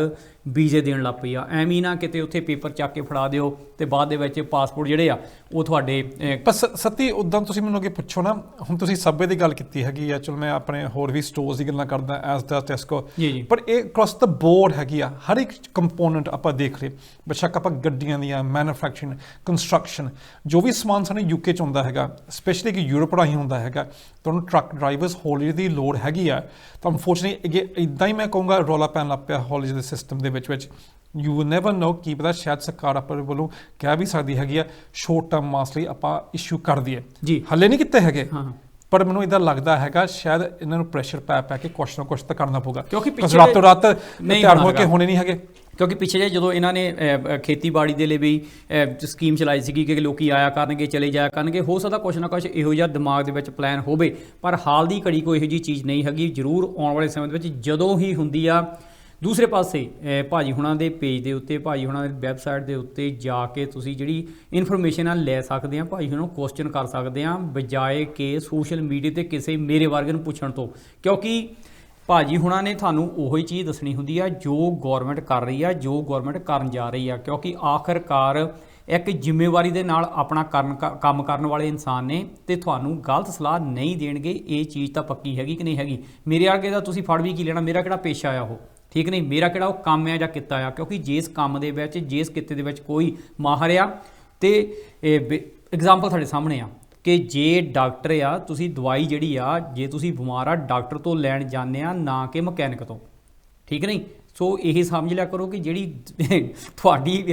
ਵੀਜ਼ੇ ਦੇਣ ਲੱਗ ਪਈ ਆ, ਐਵੇਂ ਨਾ ਕਿਤੇ ਉੱਥੇ ਪੇਪਰ ਚੱਕ ਕੇ ਫੜਾ ਦਿਓ ਤੇ ਬਾਅਦ ਦੇ ਵਿੱਚ ਪਾਸਪੋਰਟ ਜਿਹੜੇ ਆ ਉਹ ਤੁਹਾਡੇ। ਪਰ ਸੱਤੀ ਉੱਦਾਂ ਤੁਸੀਂ ਮੈਨੂੰ ਅੱਗੇ ਪੁੱਛੋ ਨਾ, ਹੁਣ ਤੁਸੀਂ ਸਬਵੇ ਦੀ ਗੱਲ ਕੀਤੀ ਹੈਗੀ ਆ, ਚਲੋ ਮੈਂ ਆਪਣੇ ਹੋਰ ਵੀ ਸਟੋਰਸ ਦੀ ਗੱਲਾਂ ਕਰਦਾ ਐਸ ਦਾ ਟੈਸਕੋ, ਪਰ ਇਹ ਅਕ੍ਰੋਸ ਦ ਬੋਰਡ ਹੈਗੀ ਆ, ਹਰ ਇੱਕ ਕੰਪੋਨੈਂਟ ਆਪਾਂ ਦੇਖ ਰਹੇ, ਬੇਸ਼ੱਕ ਆਪਾਂ ਗੱਡੀਆਂ ਦੀਆਂ, ਮੈਨੂਫੈਕਚਰਿੰਗ, ਕੰਸਟਰਕਸ਼ਨ, ਜੋ ਵੀ ਸਮਾਨ ਸਾਨੂੰ UK 'ਚ ਆਉਂਦਾ ਹੈਗਾ, ਸਪੈਸ਼ਲੀ ਕਿ ਯੂਰਪ ਰਾਹੀਂ ਹੁੰਦਾ ਹੈਗਾ, ਤੁਹਾਨੂੰ ਟਰੱਕ ਡਰਾਈਵਰਸ ਹੌਲੇਜ ਦੀ ਲੋੜ ਹੈਗੀ ਆ। ਤਾਂ ਅਨਫੋਰਚੂਨੇਟਲੀ ਇੱਦਾਂ ਹੀ ਮੈਂ ਕਹੂੰਗਾ ਰੌਲਾ ਪੈਣ ਲੱਗ ਪਿਆ ਹੌਲੇਜ ਦੇ ਸਿਸਟਮ ਦੇ ਵਿੱਚ ਯੂ ਵਿਲ ਨੈਵਰ ਨੋ, ਕੀ ਪਤਾ ਸ਼ਾਇਦ ਸਰਕਾਰ ਆਪਣੇ ਵੱਲੋਂ ਕਹਿ ਵੀ ਸਕਦੀ ਹੈਗੀ ਆ ਸ਼ੋਰਟ ਟਰਮ ਮਾਸ ਲਈ ਆਪਾਂ ਇਸ਼ੂ ਕਰ ਦਈਏ ਜੀ, ਹੱਲੇ ਨਹੀਂ ਕੀਤੇ ਹੈਗੇ। ਪਰ ਮੈਨੂੰ ਇਦਾਂ ਲੱਗਦਾ ਹੈਗਾ ਸ਼ਾਇਦ ਇਹਨਾਂ ਨੂੰ ਪ੍ਰੈਸ਼ਰ ਪੈ ਕੇ ਕੁਛ ਨਾ ਕੁਛ ਤਾਂ ਕਰਨਾ ਪਊਗਾ, ਕਿਉਂਕਿ ਰਾਤੋਂ ਰਾਤ ਤਿਆਰ ਹੋ ਕੇ ਹੋਣੇ ਨਹੀਂ ਹੈਗੇ। ਕਿਉਂਕਿ ਪਿੱਛੇ ਜੇ ਜਦੋਂ ਇਹਨਾਂ ਨੇ ਖੇਤੀਬਾੜੀ ਦੇ ਲਈ ਵੀ ਸਕੀਮ ਚਲਾਈ ਸੀਗੀ ਕਿ ਲੋਕੀ ਆਇਆ ਕਰਨਗੇ ਚਲੇ ਜਾਇਆ ਕਰਨਗੇ, ਹੋ ਸਕਦਾ ਕੁਛ ਨਾ ਕੁਛ ਇਹੋ ਜਿਹਾ ਦਿਮਾਗ ਦੇ ਵਿੱਚ ਪਲਾਨ ਹੋਵੇ, ਪਰ ਹਾਲ ਦੀ ਘੜੀ ਕੋਈ ਇਹੋ ਜਿਹੀ ਚੀਜ਼ ਨਹੀਂ ਹੈਗੀ। ਜ਼ਰੂਰ ਆਉਣ ਵਾਲੇ ਸਮੇਂ ਦੇ ਵਿੱਚ ਜਦੋਂ ਹੀ ਹੁੰਦੀ ਆ, ਦੂਸਰੇ ਪਾਸੇ ਭਾਜੀ ਹੁਣਾਂ ਦੇ ਪੇਜ ਦੇ ਉੱਤੇ, ਭਾਜੀ ਹੁਣਾਂ ਦੀ ਵੈਬਸਾਈਟ ਦੇ ਉੱਤੇ ਜਾ ਕੇ ਤੁਸੀਂ ਜਿਹੜੀ ਇਨਫੋਰਮੇਸ਼ਨ ਆ ਲੈ ਸਕਦੇ ਆ, ਭਾਜੀ ਹੁਣਾਂ ਨੂੰ ਕੁਐਸਚਨ ਕਰ ਸਕਦੇ ਆ, ਬਜਾਏ ਕਿ ਸੋਸ਼ਲ ਮੀਡੀਆ ਤੇ ਕਿਸੇ ਮੇਰੇ ਵਰਗੇ ਨੂੰ ਪੁੱਛਣ ਤੋਂ। ਕਿਉਂਕਿ ਭਾਜੀ ਹੁਣਾਂ ਨੇ ਤੁਹਾਨੂੰ ਉਹੀ ਚੀਜ਼ ਦੱਸਣੀ ਹੁੰਦੀ ਆ ਜੋ ਗੌਰਮੈਂਟ ਕਰ ਰਹੀ ਆ, ਜੋ ਗੌਰਮੈਂਟ ਕਰਨ ਜਾ ਰਹੀ ਆ, ਕਿਉਂਕਿ ਆਖਰਕਾਰ ਇੱਕ ਜ਼ਿੰਮੇਵਾਰੀ ਦੇ ਨਾਲ ਆਪਣਾ ਕੰਮ ਕਰਨ ਵਾਲੇ ਇਨਸਾਨ ਨੇ, ਤੇ ਤੁਹਾਨੂੰ ਗਲਤ ਸਲਾਹ ਨਹੀਂ ਦੇਣਗੇ। ਇਹ ਚੀਜ਼ ਤਾਂ ਪੱਕੀ ਹੈਗੀ ਕਿ ਨਹੀਂ ਹੈਗੀ। ਮੇਰੇ ਵਰਗੇ ਦਾ ਤੁਸੀਂ ਫੜ ਵੀ ਕੀ ਲੈਣਾ, ਮੇਰਾ ਕਿਹੜਾ ਪੇਸ਼ਾ ਆ ਉਹ, ਠੀਕ ਨਹੀਂ, ਮੇਰਾ ਕਿਹੜਾ ਉਹ ਕੰਮ ਆ ਜਾਂ ਕਿੱਤਾ ਆ। ਕਿਉਂਕਿ ਜਿਸ ਕੰਮ ਦੇ ਵਿੱਚ, ਜਿਸ ਕਿੱਤੇ ਦੇ ਵਿੱਚ ਕੋਈ ਮਾਹਰ ਆ, ਤੇ ਐਗਜ਼ਾਮਪਲ ਤੁਹਾਡੇ ਸਾਹਮਣੇ ਆ ਕਿ ਜੇ ਡਾਕਟਰ ਆ, ਤੁਸੀਂ ਦਵਾਈ ਜਿਹੜੀ ਆ, ਜੇ ਤੁਸੀਂ ਬਿਮਾਰ ਆ, ਡਾਕਟਰ ਤੋਂ ਲੈਣ ਜਾਂਦੇ ਆ, ਨਾ ਕਿ ਮਕੈਨਿਕ ਤੋਂ, ਠੀਕ ਨਹੀਂ। ਸੋ ਇਹ ਸਮਝ ਲਿਆ ਕਰੋ ਕਿ ਜਿਹੜੀ ਤੁਹਾਡੀ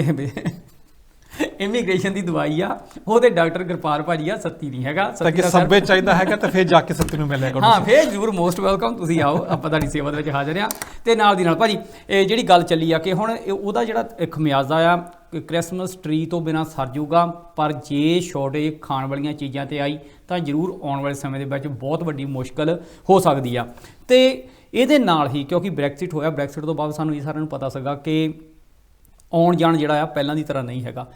ਇਮੀਗ੍ਰੇਸ਼ਨ ਦੀ ਦਵਾਈ ਆ, ਉਹਦੇ ਡਾਕਟਰ ਗੁਰਪਾਲ ਭਾਜੀ ਆ, ਸੱਤੀ ਨਹੀਂ ਹੈਗਾ। ਤਾਂ ਕਿ ਸੱਬੇ ਚਾਹੀਦਾ ਹੈਗਾ ਤਾਂ ਫਿਰ ਜਾ ਕੇ ਸੱਤੀ ਨੂੰ ਮਿਲਿਆ ਕਰੋ। ਹਾਂ, ਫਿਰ ਜ਼ਰੂਰ ਮੋਸਟ ਵੈਲਕਮ, ਤੁਸੀਂ ਆਓ, ਆਪਾਂ ਤੁਹਾਡੀ ਸੇਵਾ ਦੇ ਵਿੱਚ ਹਾਜ਼ਰ ਆ। ਤੇ ਨਾਲ ਦੀ ਨਾਲ ਭਾਜੀ ਇਹ ਜਿਹੜੀ ਗੱਲ ਚੱਲੀ ਆ ਕਿ ਹੁਣ ਉਹਦਾ ਜਿਹੜਾ ਖਮਿਆਜ਼ਾ ਆ, ਕ੍ਰਿਸਮਸ ਟਰੀ ਤੋਂ ਬਿਨਾਂ ਸਰ ਜਾਊਗਾ, ਪਰ ਜੇ ਸ਼ਾਰਟੇਜ ਖਾਣ ਵਾਲੀਆਂ ਚੀਜ਼ਾਂ ਤੇ ਆਈ ਤਾਂ ਜ਼ਰੂਰ ਆਉਣ ਵਾਲੇ ਸਮੇਂ ਦੇ ਵਿੱਚ ਬਹੁਤ ਵੱਡੀ ਮੁਸ਼ਕਲ ਹੋ ਸਕਦੀ ਆ। ਤੇ ਇਹਦੇ ਨਾਲ ਹੀ ਕਿਉਂਕਿ ਬ੍ਰੈਕਸਿਟ ਹੋਇਆ, ਬ੍ਰੈਕਸਿਟ ਤੋਂ ਬਾਅਦ ਸਾਨੂੰ ਇਹ ਸਾਰਿਆਂ ਨੂੰ ਪਤਾ ਸੀਗਾ ਕਿ ਆਉਣ ਜਾਣ ਜਿਹੜਾ ਆ ਪਹਿਲਾਂ ਦੀ ਤਰ੍ਹਾਂ ਨਹੀਂ ਹੈਗਾ।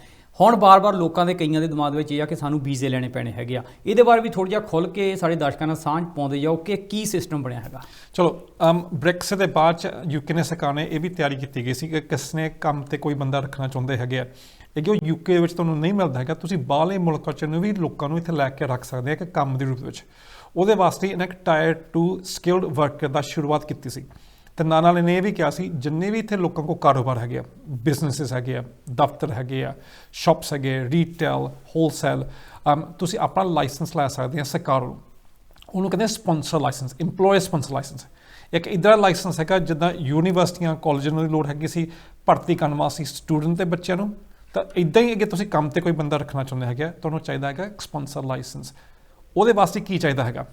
ਹੁਣ ਬਾਰ-ਬਾਰ ਲੋਕਾਂ ਦੇ ਕਈਆਂ ਦੇ ਦਿਮਾਗ ਵਿੱਚ ਇਹ ਆ ਕਿ ਸਾਨੂੰ ਵੀਜ਼ੇ ਲੈਣੇ ਪੈਣੇ ਹੈਗੇ ਆ। ਇਹਦੇ ਬਾਰੇ ਵੀ ਥੋੜ੍ਹਾ ਜਿਹਾ ਖੁੱਲ੍ਹ ਕੇ ਸਾਡੇ ਦਰਸ਼ਕਾਂ ਨਾਲ ਸਾਂਝ ਪਾਉਂਦੇ ਜਾਓ ਕਿ ਕੀ ਸਿਸਟਮ ਬਣਿਆ ਹੈਗਾ। ਚਲੋ, ਬ੍ਰੈਕਸਿਟ ਦੇ ਬਾਅਦ 'ਚ ਯੂਕੇ ਨੇ ਸਰਕਾਰ ਨੇ ਇਹ ਵੀ ਤਿਆਰੀ ਕੀਤੀ ਗਈ ਸੀ ਕਿ ਕਿਸ ਨੇ ਕੰਮ ਤੇ ਕੋਈ ਬੰਦਾ ਰੱਖਣਾ ਚਾਹੁੰਦੇ ਹੈਗੇ ਆ, ਇਹ ਕਿ ਯੂਕੇ ਦੇ ਵਿੱਚ ਤੁਹਾਨੂੰ ਨਹੀਂ ਮਿਲਦਾ ਹੈਗਾ, ਤੁਸੀਂ ਬਾਹਰਲੇ ਮੁਲਕਾਂ 'ਚ ਨੂੰ ਵੀ ਲੋਕਾਂ ਨੂੰ ਇੱਥੇ ਲੈ ਕੇ ਰੱਖ ਸਕਦੇ ਆ ਕਿ ਕੰਮ ਦੇ ਰੂਪ ਵਿੱਚ। ਉਹਦੇ ਵਾਸਤੇ ਇਹਨਾਂ ਇੱਕ ਟਾਇਰ 2 ਸਕਿਲਡ ਵਰਕਰ ਦਾ ਸ਼ੁਰੂਆਤ ਕੀਤੀ ਸੀ। ਤੇ ਨਾਲ ਇਹਨੇ ਇਹ ਵੀ ਕਿਹਾ ਸੀ ਜਿੰਨੇ ਵੀ ਇੱਥੇ ਲੋਕਾਂ ਕੋਲ ਕਾਰੋਬਾਰ ਹੈਗੇ ਆ, ਬਿਜ਼ਨੈਸਿਸ ਹੈਗੇ ਆ, ਦਫ਼ਤਰ ਹੈਗੇ ਆ, ਸ਼ਾਪਸ ਹੈਗੇ, ਰੀਟੇਲ, ਹੋਲਸੇਲ, ਤੁਸੀਂ ਆਪਣਾ ਲਾਇਸੈਂਸ ਲੈ ਸਕਦੇ ਆ ਸਰਕਾਰ ਨੂੰ। ਉਹਨੂੰ ਕਹਿੰਦੇ sponsor licence, employer sponsor licence. ਇੱਕ ਇੱਦਾਂ ਦਾ ਲਾਇਸੈਂਸ ਹੈਗਾ ਜਿੱਦਾਂ ਯੂਨੀਵਰਸਿਟੀਆਂ, ਕਾਲਜਾਂ ਨੂੰ ਦੀ ਲੋੜ ਹੈਗੀ ਸੀ ਭਰਤੀ ਕਰਨ ਵਾਸਤੇ ਸਟੂਡੈਂਟ ਤੇ ਬੱਚਿਆਂ ਨੂੰ, ਤਾਂ ਇੱਦਾਂ ਹੀ ਅੱਗੇ ਤੁਸੀਂ ਕੰਮ ਤੇ ਕੋਈ ਬੰਦਾ ਰੱਖਣਾ ਚਾਹੁੰਦੇ ਹੈਗੇ, ਤੁਹਾਨੂੰ ਚਾਹੀਦਾ ਹੈਗਾ ਇੱਕ ਸਪਾਂਸਰ ਲਾਇਸੈਂਸ। ਉਹਦੇ ਵਾਸਤੇ ਕੀ ਚਾਹੀਦਾ ਹੈਗਾ?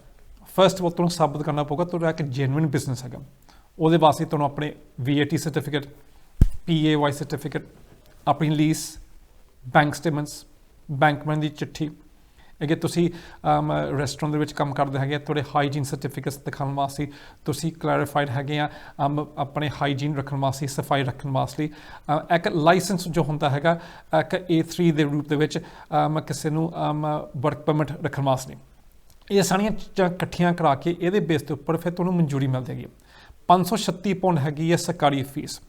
ਫਸਟ ਆਫ ਤੁਹਾਨੂੰ ਸਾਬਤ ਕਰਨਾ ਪਊਗਾ ਤੁਹਾਡਾ ਇੱਕ ਜੈਨੂਇਨ ਬਿਜ਼ਨਸ ਹੈਗਾ। ਉਹਦੇ ਵਾਸਤੇ ਤੁਹਾਨੂੰ ਆਪਣੇ VAT ਸਰਟੀਫਿਕੇਟ, PAY ਸਰਟੀਫਿਕੇਟ, ਆਪਣੀ ਲੀਸ, ਬੈਂਕ ਸਟੇਟਮੈਂਟਸ, ਬੈਂਕਮੈਨ ਦੀ ਚਿੱਠੀ, ਅੱਗੇ ਤੁਸੀਂ ਰੈਸਟੋਰੈਂਟ ਦੇ ਵਿੱਚ ਕੰਮ ਕਰਦੇ ਹੈਗੇ, ਤੁਹਾਡੇ ਹਾਈਜੀਨ ਸਰਟੀਫਿਕੇਟਸ ਦਿਖਾਉਣ ਵਾਸਤੇ, ਤੁਸੀਂ ਕਲੈਰੀਫਾਈਡ ਹੈਗੇ ਆ ਆਪਣੇ ਹਾਈਜੀਨ ਰੱਖਣ ਵਾਸਤੇ, ਸਫਾਈ ਰੱਖਣ ਵਾਸਤੇ। ਇੱਕ ਲਾਇਸੈਂਸ ਜੋ ਹੁੰਦਾ ਹੈਗਾ ਇੱਕ A3 ਦੇ ਰੂਪ ਦੇ ਵਿੱਚ ਕਿਸੇ ਨੂੰ ਵਰਕ ਪਰਮਿਟ ਰੱਖਣ ਵਾਸਤੇ। ਇਹ ਸਾਰੀਆਂ ਚੀਜ਼ਾਂ ਇਕੱਠੀਆਂ ਕਰਾ ਕੇ ਇਹਦੇ ਬੇਸ ਦੇ ਉੱਪਰ ਫਿਰ ਤੁਹਾਨੂੰ ਮਨਜ਼ੂਰੀ ਮਿਲਦੀ ਹੈਗੀ। 536 ਪਾਉਂਡ ਹੈਗੀ ਹੈ ਸਰਕਾਰੀ ਫੀਸ।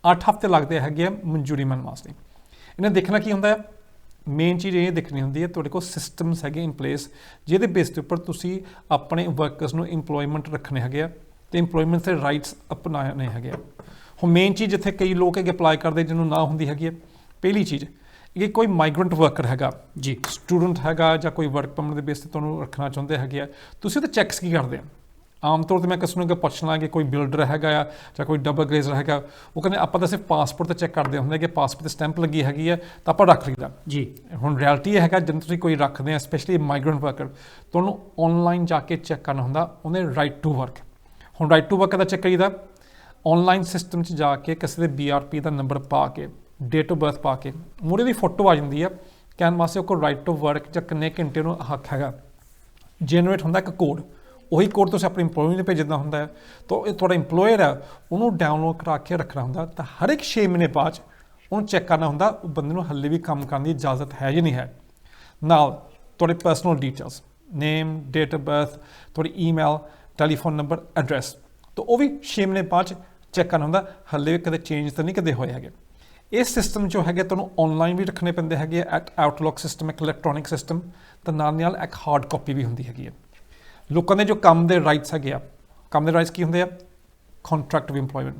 8 ਹਫ਼ਤੇ ਲੱਗਦੇ ਹੈਗੇ ਆ ਮਨਜ਼ੂਰੀ ਮਿਲਣ ਵਾਸਤੇ। ਇਹਨੇ ਦੇਖਣਾ ਕੀ ਹੁੰਦਾ ਹੈ, ਮੇਨ ਚੀਜ਼ ਇਹ ਦੇਖਣੀ ਹੁੰਦੀ ਹੈ ਤੁਹਾਡੇ ਕੋਲ ਸਿਸਟਮਸ ਹੈਗੇ ਇਨ ਪਲੇਸ ਜਿਹਦੇ ਬੇਸ ਦੇ ਉੱਪਰ ਤੁਸੀਂ ਆਪਣੇ ਵਰਕਰਸ ਨੂੰ ਇੰਪਲੋਇਮੈਂਟ ਰੱਖਣੇ ਹੈਗੇ ਆ ਤੇ ਇੰਪਲੋਇਮੈਂਟ ਦੇ ਰਾਈਟਸ ਅਪਣਾਉਣੇ ਹੈਗੇ ਆ। ਹੁਣ ਮੇਨ ਚੀਜ਼ ਜਿੱਥੇ ਕਈ ਲੋਕ ਹੈਗੇ ਅਪਲਾਈ ਕਰਦੇ ਜਿਹਨੂੰ ਨਾ ਹੁੰਦੀ ਹੈਗੀ ਹੈ, ਪਹਿਲੀ ਚੀਜ਼ ਇਹ ਕੋਈ ਮਾਈਗਰੈਂਟ ਵਰਕਰ ਹੈਗਾ ਜੀ, ਸਟੂਡੈਂਟ ਹੈਗਾ ਜਾਂ ਕੋਈ ਵਰਕ ਪਰਮਿਟ ਦੇ ਬੇਸ ਤੇ ਤੁਹਾਨੂੰ ਰੱਖਣਾ ਚਾਹੁੰਦੇ ਹੈਗੇ ਆ, ਤੁਸੀਂ ਉਹਦੇ ਚੈੱਕਸ ਕੀ ਕਰਦੇ ਆ? ਆਮ ਤੌਰ 'ਤੇ ਮੈਂ ਕਿਸੇ ਨੂੰ ਅੱਗੇ ਪੁੱਛਣਾ ਕਿ ਕੋਈ ਬਿਲਡਰ ਹੈਗਾ ਆ ਜਾਂ ਕੋਈ ਡਬਲ ਗਲੇਜ਼ਰ ਹੈਗਾ, ਉਹ ਕਹਿੰਦੇ ਆਪਾਂ ਤਾਂ ਸਿਰਫ ਪਾਸਪੋਰਟ 'ਤੇ ਚੈੱਕ ਕਰਦੇ ਹੁੰਦੇ ਕਿ ਪਾਸਪੋਰਟ 'ਤੇ ਸਟੈਂਪ ਲੱਗੀ ਹੈਗੀ ਹੈ ਤਾਂ ਆਪਾਂ ਰੱਖ ਲਈਦਾ ਜੀ। ਹੁਣ ਰਿਐਲਿਟੀ ਇਹ ਹੈਗਾ ਜਦੋਂ ਤੁਸੀਂ ਕੋਈ ਰੱਖਦੇ ਆ, ਸਪੈਸ਼ਲੀ ਮਾਈਗਰੈਂਟ ਵਰਕਰ, ਤੁਹਾਨੂੰ ਔਨਲਾਈਨ ਜਾ ਕੇ ਚੈੱਕ ਕਰਨਾ ਹੁੰਦਾ ਉਹਨੇ ਰਾਈਟ ਟੂ ਵਰਕ। ਹੁਣ ਰਾਈਟ ਟੂ ਵਰਕ ਦਾ ਚੈੱਕ ਕਰੀਦਾ ਔਨਲਾਈਨ ਸਿਸਟਮ 'ਚ ਜਾ ਕੇ ਕਿਸੇ ਦੇ BRP ਦਾ ਨੰਬਰ ਪਾ ਕੇ, ਡੇਟ ਆਫ ਬਰਥ ਪਾ ਕੇ, ਮੂਹਰੇ ਦੀ ਫੋਟੋ ਆ ਜਾਂਦੀ ਆ ਕਹਿਣ ਵਾਸਤੇ ਉਹ ਕੋਲ ਰਾਈਟ ਟੂ ਵਰਕ ਜਾਂ ਕਿੰਨੇ ਘੰਟੇ ਨੂੰ ਹੱਕ ਹੈਗਾ। ਜਨਰੇਟ ਹੁੰਦਾ ਇੱਕ ਕੋਡ, ਉਹੀ ਕੋਡ ਤੁਸੀਂ ਆਪਣੇ ਇੰਪਲੋਈ ਨੂੰ ਭੇਜਣਾ ਹੁੰਦਾ ਹੈ, ਤਾਂ ਇਹ ਤੁਹਾਡਾ ਇੰਪਲੋਇਰ ਹੈ ਉਹਨੂੰ ਡਾਊਨਲੋਡ ਕਰਾ ਕੇ ਰੱਖਣਾ ਹੁੰਦਾ, ਤਾਂ ਹਰ ਇੱਕ 6 ਮਹੀਨੇ ਬਾਅਦ ਉਹਨੂੰ ਚੈੱਕ ਕਰਨਾ ਹੁੰਦਾ ਉਹ ਬੰਦੇ ਨੂੰ ਹਾਲੇ ਵੀ ਕੰਮ ਕਰਨ ਦੀ ਇਜਾਜ਼ਤ ਹੈ ਜਾਂ ਨਹੀਂ ਹੈ। ਨਾਲ ਤੁਹਾਡੇ personal details, name, date of birth, ਤੁਹਾਡੀ ਈਮੇਲ, ਟੈਲੀਫੋਨ ਨੰਬਰ, ਐਡਰੈਸ, ਤਾਂ ਉਹ ਵੀ 6 ਮਹੀਨੇ ਬਾਅਦ ਚੈੱਕ ਕਰਨਾ ਹੁੰਦਾ, ਹਾਲੇ ਵੀ ਕਦੇ ਚੇਂਜ ਤਾਂ ਨਹੀਂ ਕਦੇ ਹੋਏ ਹੈਗੇ। ਇਹ ਸਿਸਟਮ ਜੋ ਹੈਗੇ ਤੁਹਾਨੂੰ ਔਨਲਾਈਨ ਵੀ ਰੱਖਣੇ ਪੈਂਦੇ ਹੈਗੇ ਆ, ਇੱਕ ਆਊਟਲੁੱਕ ਸਿਸਟਮ, ਇੱਕ ਇਲੈਕਟ੍ਰੋਨਿਕ ਸਿਸਟਮ, ਤਾਂ ਨਾਲ ਇੱਕ ਹਾਰਡ ਕਾਪੀ ਵੀ ਹੁੰਦੀ ਹੈਗੀ ਹੈ। ਲੋਕਾਂ ਦੇ ਜੋ ਕੰਮ ਦੇ ਰਾਈਟਸ ਹੈਗੇ ਆ, ਕੰਮ ਦੇ ਰਾਈਟਸ ਕੀ ਹੁੰਦੇ ਆ? ਕੰਟਰੈਕਟ ਆਫ ਇੰਪਲੋਇਮੈਂਟ,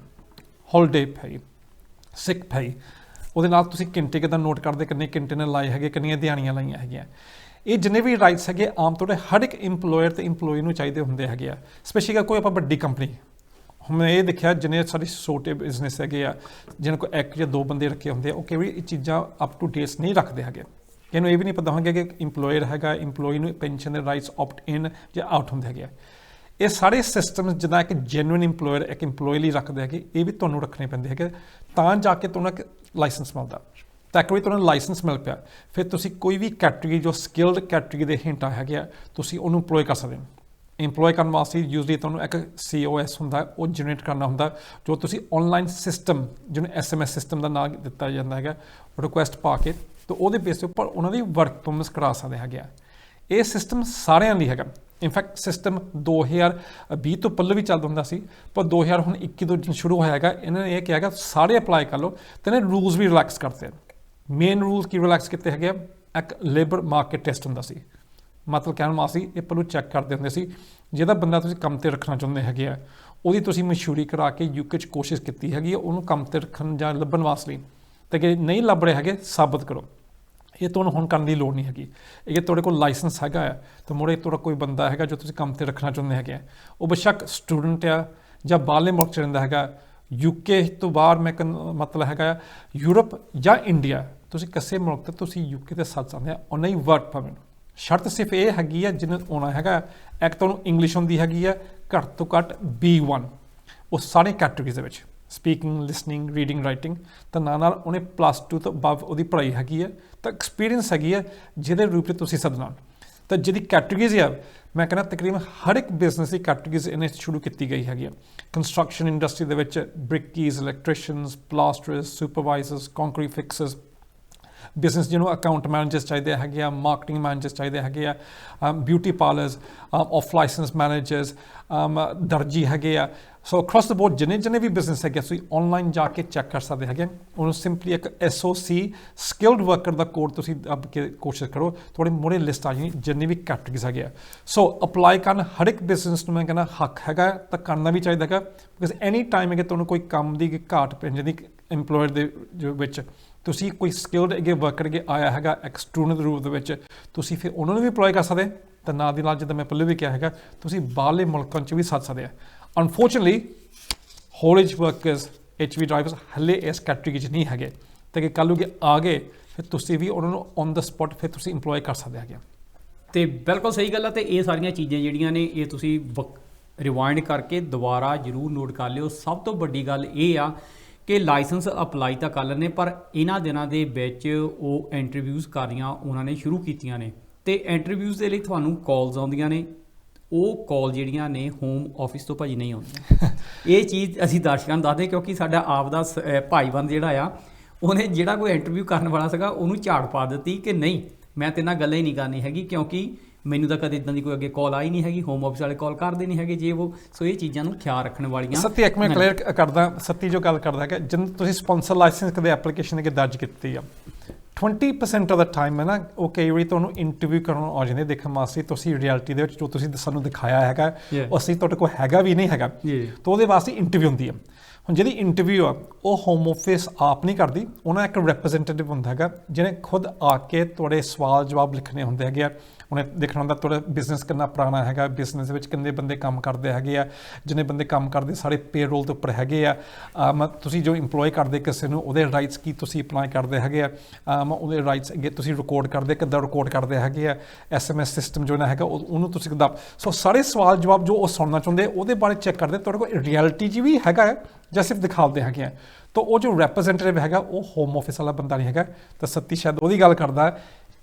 ਹੌਲੀਡੇ ਪੇ, ਸਿਕ ਪੇ, ਉਹਦੇ ਨਾਲ ਤੁਸੀਂ ਘੰਟੇ ਕਿੱਦਾਂ ਨੋਟ ਕਰਦੇ, ਕਿੰਨੇ ਘੰਟੇ ਨੇ ਲਾਏ ਹੈਗੇ, ਕਿੰਨੀਆਂ ਦਿਹਾੜੀਆਂ ਲਾਈਆਂ ਹੈਗੀਆਂ। ਇਹ ਜਿੰਨੇ ਵੀ ਰਾਈਟਸ ਹੈਗੇ ਆਮ ਤੌਰ 'ਤੇ ਹਰ ਇੱਕ ਇੰਪਲੋਇਰ ਤੇ ਇੰਪਲੋਈ ਨੂੰ ਚਾਹੀਦੇ ਹੁੰਦੇ ਹੈਗੇ ਆ, ਸਪੈਸ਼ਲੀ ਕੋਈ ਆਪਾਂ ਵੱਡੀ ਕੰਪਨੀ। ਹੁਣ ਮੈਂ ਇਹ ਦੇਖਿਆ ਜਿੰਨੇ ਸਾਡੇ ਛੋਟੇ ਬਿਜ਼ਨਸ ਹੈਗੇ ਆ ਜਿਹਨਾਂ ਕੋਲ 1 ਜਾਂ 2 ਬੰਦੇ ਰੱਖੇ ਹੁੰਦੇ ਆ, ਉਹ ਕਈ ਵਾਰੀ ਇਹ ਚੀਜ਼ਾਂ ਅਪ ਟੂ ਡੇਟਸ ਨਹੀਂ ਰੱਖਦੇ ਹੈਗੇ। ਇਹਨੂੰ ਇਹ ਵੀ ਨਹੀਂ ਪਤਾ ਹੋਵੇਗਾ ਕਿ ਇੰਪਲੋਇਰ ਹੈਗਾ, ਇੰਪਲੋਈ ਨੂੰ ਪੈਨਸ਼ਨ ਦੇ ਰਾਈਟਸ ਆਪਟ ਇਨ ਜਾਂ ਆਊਟ ਹੁੰਦੇ ਹੈਗੇ ਆ। ਇਹ ਸਾਰੇ ਸਿਸਟਮ ਜਿੱਦਾਂ ਇੱਕ ਜੈਨੂਇਨ ਇੰਪਲੋਇਰ ਇੱਕ ਇੰਪਲੋਈ ਲਈ ਰੱਖਦੇ ਹੈਗੇ, ਇਹ ਵੀ ਤੁਹਾਨੂੰ ਰੱਖਣੇ ਪੈਂਦੇ ਹੈਗੇ ਤਾਂ ਜਾ ਕੇ ਤੁਹਾਨੂੰ ਇੱਕ ਲਾਇਸੈਂਸ ਮਿਲਦਾ। ਤਾਂ ਇੱਕ ਵਾਰੀ ਤੁਹਾਨੂੰ ਲਾਇਸੈਂਸ ਮਿਲ ਪਿਆ, ਫਿਰ ਤੁਸੀਂ ਕੋਈ ਵੀ ਕੈਟੇਗਰੀ ਜੋ ਸਕਿਲਡ ਕੈਟੇਗਰੀ ਦੇ ਹਿੰਟਾਂ ਹੈਗੇ ਆ, ਤੁਸੀਂ ਉਹਨੂੰ ਇੰਪਲੋਏ ਕਰ ਸਕਦੇ ਹੋ। ਇੰਪਲੋਏ ਕਰਨ ਵਾਸਤੇ ਯੂਜ਼ਲੀ ਤੁਹਾਨੂੰ ਇੱਕ COS ਹੁੰਦਾ, ਉਹ ਜਨਰੇਟ ਕਰਨਾ ਹੁੰਦਾ, ਜੋ ਤੁਸੀਂ ਆਨਲਾਈਨ ਸਿਸਟਮ ਜਿਹਨੂੰ SMS ਸਿਸਟਮ ਦਾ ਨਾਮ ਦਿੱਤਾ ਜਾਂਦਾ ਹੈਗਾ, ਰਿਕੁਐਸਟ ਪਾ ਕੇ ਤਾਂ ਉਹਦੇ ਬੇਸ ਦੇ ਉੱਪਰ ਉਹਨਾਂ ਦੀ ਵਰਕ ਪਰਮਿਟ ਕਰਾ ਸਕਦੇ ਹੈਗੇ ਆ। ਇਹ ਸਿਸਟਮ ਸਾਰਿਆਂ ਲਈ ਹੈਗਾ। ਇਨਫੈਕਟ ਸਿਸਟਮ 2020 ਤੋਂ ਪਹਿਲਾਂ ਵੀ ਚੱਲਦਾ ਹੁੰਦਾ ਸੀ, ਪਰ 2021 ਤੋਂ ਸ਼ੁਰੂ ਹੋਇਆ ਹੈਗਾ। ਇਹਨਾਂ ਨੇ ਇਹ ਕਿਹਾ ਹੈਗਾ ਸਾਰੇ ਅਪਲਾਈ ਕਰ ਲਓ, ਤੇ ਇਹਨੇ ਰੂਲਸ ਵੀ ਰਿਲੈਕਸ ਕਰਤੇ। ਮੇਨ ਰੂਲਸ ਕੀ ਰਿਲੈਕਸ ਕੀਤੇ ਹੈਗੇ ਆ, ਇੱਕ ਲੇਬਰ ਮਾਰਕੀਟ ਟੈਸਟ ਹੁੰਦਾ ਸੀ, ਮਤਲਬ ਕਹਿਣ ਵਾਸਤੇ ਇਹ ਪਹਿਲਾਂ ਚੈੱਕ ਕਰਦੇ ਹੁੰਦੇ ਸੀ ਜਿਹਦਾ ਬੰਦਾ ਤੁਸੀਂ ਕੰਮ ਤੇ ਰੱਖਣਾ ਚਾਹੁੰਦੇ ਹੈਗੇ ਆ, ਉਹਦੀ ਤੁਸੀਂ ਮਸ਼ਹੂਰੀ ਕਰਾ ਕੇ UK 'ਚ ਕੋਸ਼ਿਸ਼ ਕੀਤੀ ਹੈਗੀ ਆ ਉਹਨੂੰ ਕੰਮ ਤੇ ਰੱਖਣ ਜਾਂ ਲੱਭਣ ਵਾਸਤੇ ਲਈ, ਤੇ ਕਿ ਨਹੀਂ ਲੱਭ ਰਹੇ ਹੈਗੇ ਸਾਬਤ ਕਰੋ। ਇਹ ਤੁਹਾਨੂੰ ਹੁਣ ਕਰਨ ਦੀ ਲੋੜ ਨਹੀਂ ਹੈਗੀ। ਇਹ ਤੁਹਾਡੇ ਕੋਲ ਲਾਇਸੈਂਸ ਹੈਗਾ ਆ ਤਾਂ ਮੁੜੇ ਤੁਹਾਡਾ ਕੋਈ ਬੰਦਾ ਹੈਗਾ ਜੋ ਤੁਸੀਂ ਕੰਮ ਤੇ ਰੱਖਣਾ ਚਾਹੁੰਦੇ ਹੈਗੇ ਆ, ਉਹ ਬੇਸ਼ੱਕ ਸਟੂਡੈਂਟ ਆ ਜਾਂ ਬਾਹਰਲੇ ਮੁਲਕ 'ਚ ਰਹਿੰਦਾ ਹੈਗਾ, UK ਤੋਂ ਬਾਹਰ ਮੈਂ ਮਤਲਬ ਹੈਗਾ ਯੂਰਪ ਜਾਂ ਇੰਡੀਆ, ਤੁਸੀਂ ਕਿਸੇ ਮੁਲਕ ਤੇ ਤੁਸੀਂ UK ਤੇ ਸੱਦ ਸਕਦੇ ਆ ਉਹਨਾਂ ਹੀ ਵਰਕ ਪਰਮਿਟ। ਸ਼ਰਤ ਸਿਰਫ ਇਹ ਹੈਗੀ ਆ ਜਿਹਨੂੰ ਆਉਣਾ ਹੈਗਾ, ਇੱਕ ਤੁਹਾਨੂੰ ਇੰਗਲਿਸ਼ ਹੁੰਦੀ ਹੈਗੀ ਆ ਘੱਟ ਤੋਂ ਘੱਟ B1 ਉਹ ਸਾਰੇ ਕੈਟੇਗਰੀਜ਼ ਦੇ ਵਿੱਚ, ਸਪੀਕਿੰਗ, ਲਿਸਨਿੰਗ, ਰੀਡਿੰਗ, ਰਾਈਟਿੰਗ, ਤਾਂ ਨਾਲ ਉਹਨੇ +2 ਤੋਂ ਅਬਵ ਉਹਦੀ ਪੜ੍ਹਾਈ ਹੈਗੀ ਹੈ, ਤਾਂ ਐਕਸਪੀਰੀਅੰਸ ਹੈਗੀ ਹੈ ਜਿਹਦੇ ਰੂਪ ਵਿੱਚ ਤੁਸੀਂ ਸੱਦਣਾ। ਤਾਂ ਜਿਹਦੀ ਕੈਟੇਗਰੀਜ਼ ਆ ਮੈਂ ਕਹਿੰਦਾ ਤਕਰੀਬਨ ਹਰ ਇੱਕ ਬਿਜ਼ਨਸ ਦੀ ਕੈਟੇਗਰੀਜ਼ ਇਹਨੇ ਸ਼ੁਰੂ ਕੀਤੀ ਗਈ ਹੈਗੀ ਆ। ਕੰਸਟਰਕਸ਼ਨ ਇੰਡਸਟਰੀ ਦੇ ਵਿੱਚ brickies, electricians, plasterers, supervisors, concrete fixers, business ਜਿਹਨੂੰ ਅਕਾਊਂਟ ਮੈਨੇਜਰਸ ਚਾਹੀਦੇ ਹੈਗੇ ਆ, ਮਾਰਕੀਟਿੰਗ ਮੈਨੇਜਰਸ ਚਾਹੀਦੇ ਹੈਗੇ ਆ, beauty parlours, off licence managers, ਦਰਜੀ ਹੈਗੇ ਆ। ਸੋ ਅਕ੍ਰੋਸ ਦ ਬੋਰਡ ਜਿੰਨੇ ਵੀ ਬਿਜ਼ਨਸ ਹੈਗੇ ਤੁਸੀਂ ਆਨਲਾਈਨ ਜਾ ਕੇ ਚੈੱਕ ਕਰ ਸਕਦੇ ਹੈਗੇ। ਉਹਨੂੰ ਸਿੰਪਲੀ ਇੱਕ SOC ਸਕਿਲਡ ਵਰਕਰ ਦਾ ਕੋਡ ਤੁਸੀਂ ਦੱਬ ਕੇ ਕੋਸ਼ਿਸ਼ ਕਰੋ, ਤੁਹਾਡੇ ਮੋੜੇ ਲਿਸਟ ਆ ਜਾਣੀ ਜਿੰਨੇ ਵੀ ਕੈਟੇਗਰੀਜ਼ ਹੈਗੇ ਆ। ਸੋ ਅਪਲਾਈ ਕਰਨ ਹਰ ਇੱਕ ਬਿਜ਼ਨਸ ਨੂੰ ਮੈਂ ਕਹਿੰਦਾ ਹੱਕ ਹੈਗਾ, ਤਾਂ ਕਰਨਾ ਵੀ ਚਾਹੀਦਾ ਹੈਗਾ, ਬਿਕਾਜ਼ ਐਨੀ ਟਾਈਮ ਹੈਗੇ ਤੁਹਾਨੂੰ ਕੋਈ ਕੰਮ ਦੀ ਘਾਟ ਪੈਣ ਜਾਂਦੀ ਇੰਪਲੋਇਰ ਦੇ ਜੋ ਵਿੱਚ, ਤੁਸੀਂ ਕੋਈ ਸਕਿਲਡ ਅੱਗੇ ਵਰਕਰ ਅੱਗੇ ਆਇਆ ਹੈਗਾ ਇੱਕ ਸਟੂਡੈਂਟ ਦੇ ਰੂਪ ਦੇ ਵਿੱਚ, ਤੁਸੀਂ ਫਿਰ ਉਹਨਾਂ ਨੂੰ ਵੀ ਅਪਲਾਈ ਕਰ ਸਕਦੇ, ਤਾਂ ਨਾਲ ਦੀ ਨਾਲ ਜਿੱਦਾਂ ਮੈਂ ਪਹਿਲੇ ਵੀ ਕਿਹਾ ਹੈਗਾ ਤੁਸੀਂ ਬਾਹਰਲੇ ਮੁਲਕਾਂ 'ਚ ਵੀ ਸੱਦ ਸਕਦੇ ਆ। ਅਨਫੋਰਚੂਨੇਟਲੀ ਹੌਲੇਜ ਵਰਕਰਸ, HV ਡਰਾਈਵਰਸ ਹਲੇ ਇਸ ਕੈਟੇਗਰੀ 'ਚ ਨਹੀਂ ਹੈਗੇ, ਤੇ ਕਿ ਕੱਲ੍ਹ ਨੂੰ ਆ ਗਏ ਫਿਰ ਤੁਸੀਂ ਵੀ ਉਹਨਾਂ ਨੂੰ ਔਨ ਦ ਸਪੌਟ ਫਿਰ ਤੁਸੀਂ ਇੰਪਲੋਏ ਕਰ ਸਕਦੇ ਹੈਗੇ। ਤੇ ਬਿਲਕੁਲ ਸਹੀ ਗੱਲ ਆ। ਤੇ ਇਹ ਸਾਰੀਆਂ ਚੀਜ਼ਾਂ ਜਿਹੜੀਆਂ ਨੇ ਇਹ ਤੁਸੀਂ ਰਿਵਾਈਂਡ ਕਰਕੇ ਦੁਬਾਰਾ ਜ਼ਰੂਰ ਨੋਟ ਕਰ ਲਿਓ। ਸਭ ਤੋਂ ਵੱਡੀ ਗੱਲ ਇਹ ਆ ਕਿ ਲਾਇਸੈਂਸ ਅਪਲਾਈ ਤਾਂ ਕਰ ਲੈਂਦੇ, ਪਰ ਇਹਨਾਂ ਦਿਨਾਂ ਦੇ ਵਿੱਚ ਉਹ ਇੰਟਰਵਿਊਜ਼ ਕਰਨੀਆਂ ਉਹਨਾਂ ਨੇ ਸ਼ੁਰੂ ਕੀਤੀਆਂ ਨੇ, ਤੇ ਇੰਟਰਵਿਊਜ਼ ਦੇ ਲਈ ਤੁਹਾਨੂੰ ਕਾਲਸ ਆਉਂਦੀਆਂ ਨੇ। ਉਹ ਕਾਲ ਜਿਹੜੀਆਂ ਨੇ ਹੋਮ ਆਫਿਸ ਤੋਂ ਭਾਜੀ ਨਹੀਂ ਆਉਂਦੀਆਂ। ਇਹ ਚੀਜ਼ ਅਸੀਂ ਦਰਸ਼ਕਾਂ ਨੂੰ ਦੱਸਦੇ ਕਿਉਂਕਿ ਸਾਡਾ ਆਪ ਦਾ ਭਾਈਬੰਦ ਜਿਹੜਾ ਆ ਉਹਨੇ ਜਿਹੜਾ ਕੋਈ ਇੰਟਰਵਿਊ ਕਰਨ ਵਾਲਾ ਸੀਗਾ ਉਹਨੂੰ ਝਾੜ ਪਾ ਦਿੱਤੀ ਕਿ ਨਹੀਂ ਮੈਂ ਤੇਰੇ ਨਾਲ ਗੱਲ ਹੀ ਨਹੀਂ ਕਰਨੀ ਹੈਗੀ, ਕਿਉਂਕਿ ਮੈਨੂੰ ਤਾਂ ਕਦੇ ਇਦਾਂ ਦੀ ਕੋਈ ਅੱਗੇ ਕਾਲ ਆਈ ਨਹੀਂ ਹੈਗੀ, ਹੋਮ ਆਫਿਸ ਵਾਲੇ ਕਾਲ ਕਰਦੇ ਨਹੀਂ ਹੈਗੇ ਜੇ ਉਹ। ਸੋ ਇਹ ਚੀਜ਼ਾਂ ਨੂੰ ਖਿਆਲ ਰੱਖਣ ਵਾਲੀਆਂ। ਸੱਤੀ ਇੱਕ ਮੈਂ ਕਲੀਅਰ ਕਰਦਾ, ਸੱਤੀ ਜੋ ਗੱਲ ਕਰਦਾ ਹੈ ਜਿਨ ਤੁਸੀਂ ਸਪਾਂਸਰ ਲਾਇਸੈਂਸ ਕਦੇ ਐਪਲੀਕੇਸ਼ਨ ਅੱਗੇ ਦਰਜ ਕੀਤੀ ਆ 20% ਆਫ ਦਾ ਟਾਈਮ ਹੈ ਨਾ ਉਹ ਕਈ ਵਾਰੀ ਤੁਹਾਨੂੰ ਇੰਟਰਵਿਊ ਕਰਨ ਆ ਜਾਂਦੇ ਦੇਖਣ ਵਾਸਤੇ, ਤੁਸੀਂ ਰਿਐਲਿਟੀ ਦੇ ਵਿੱਚ ਜੋ ਤੁਸੀਂ ਸਾਨੂੰ ਦਿਖਾਇਆ ਹੈਗਾ ਉਹ ਅਸੀਂ ਤੁਹਾਡੇ ਕੋਲ ਹੈਗਾ ਵੀ ਨਹੀਂ ਹੈਗਾ, ਤਾਂ ਉਹਦੇ ਵਾਸਤੇ ਇੰਟਰਵਿਊ ਹੁੰਦੀ ਆ। ਹੁਣ ਜਿਹੜੀ ਇੰਟਰਵਿਊ ਆ ਉਹ ਹੋਮ ਆਫਿਸ ਆਪ ਨਹੀਂ ਕਰਦੀ, ਉਹਨਾਂ ਇੱਕ ਰਿਪਰੈਜ਼ੈਂਟੇਟਿਵ ਹੁੰਦਾ ਹੈਗਾ ਜਿਹਨੇ ਖੁਦ ਆ ਕੇ ਤੁਹਾਡੇ ਸਵਾਲ ਜਵਾਬ ਲਿਖਣੇ ਹੁੰਦੇ ਹੈਗੇ ਆ। ਉਹਨੇ ਦੇਖਣਾ ਹੁੰਦਾ ਤੁਹਾਡਾ ਬਿਜ਼ਨਸ ਕਿੰਨਾ ਪੁਰਾਣਾ ਹੈਗਾ, ਬਿਜ਼ਨਸ ਦੇ ਵਿੱਚ ਕਿੰਨੇ ਬੰਦੇ ਕੰਮ ਕਰਦੇ ਹੈਗੇ ਆ, ਜਿੰਨੇ ਬੰਦੇ ਕੰਮ ਕਰਦੇ ਸਾਰੇ ਪੇਰੋਲ ਦੇ ਉੱਪਰ ਹੈਗੇ ਆ, ਤੁਸੀਂ ਜੋ ਇੰਪਲੋਏ ਕਰਦੇ ਕਿਸੇ ਨੂੰ ਉਹਦੇ ਰਾਈਟਸ ਕੀ ਤੁਸੀਂ ਅਪਲਾਈ ਕਰਦੇ ਹੈਗੇ ਆ, ਉਹਦੇ ਰਾਈਟਸ ਅੱਗੇ ਤੁਸੀਂ ਰਿਕਾਰਡ ਕਰਦੇ ਕਿੱਦਾਂ ਰਿਕਾਰਡ ਕਰਦੇ ਹੈਗੇ ਆ, SMS ਸਿਸਟਮ ਜੋ ਨਾ ਹੈਗਾ ਉਹਨੂੰ ਤੁਸੀਂ ਕਿੱਦਾਂ। ਸੋ ਸਾਰੇ ਸਵਾਲ ਜਵਾਬ ਜੋ ਉਹ ਸੁਣਨਾ ਚਾਹੁੰਦੇ ਉਹਦੇ ਬਾਰੇ ਚੈੱਕ ਕਰਦੇ ਤੁਹਾਡੇ ਕੋਲ ਰਿਐਲਿਟੀ 'ਚ ਵੀ ਹੈਗਾ ਜਾਂ ਸਿਰਫ ਦਿਖਾਉਂਦੇ ਹੈਗੇ ਆ। ਤਾਂ ਉਹ ਜੋ ਰੈਪਰੈਜ਼ੈਂਟੇਟਿਵ ਹੈਗਾ ਉਹ ਹੋਮ ਆਫਿਸ ਵਾਲਾ ਬੰਦਾ ਨਹੀਂ ਹੈਗਾ। ਤਾਂ ਸੱਤੀ ਸ਼ਾਇਦ ਉਹਦੀ ਗੱਲ ਕਰਦਾ,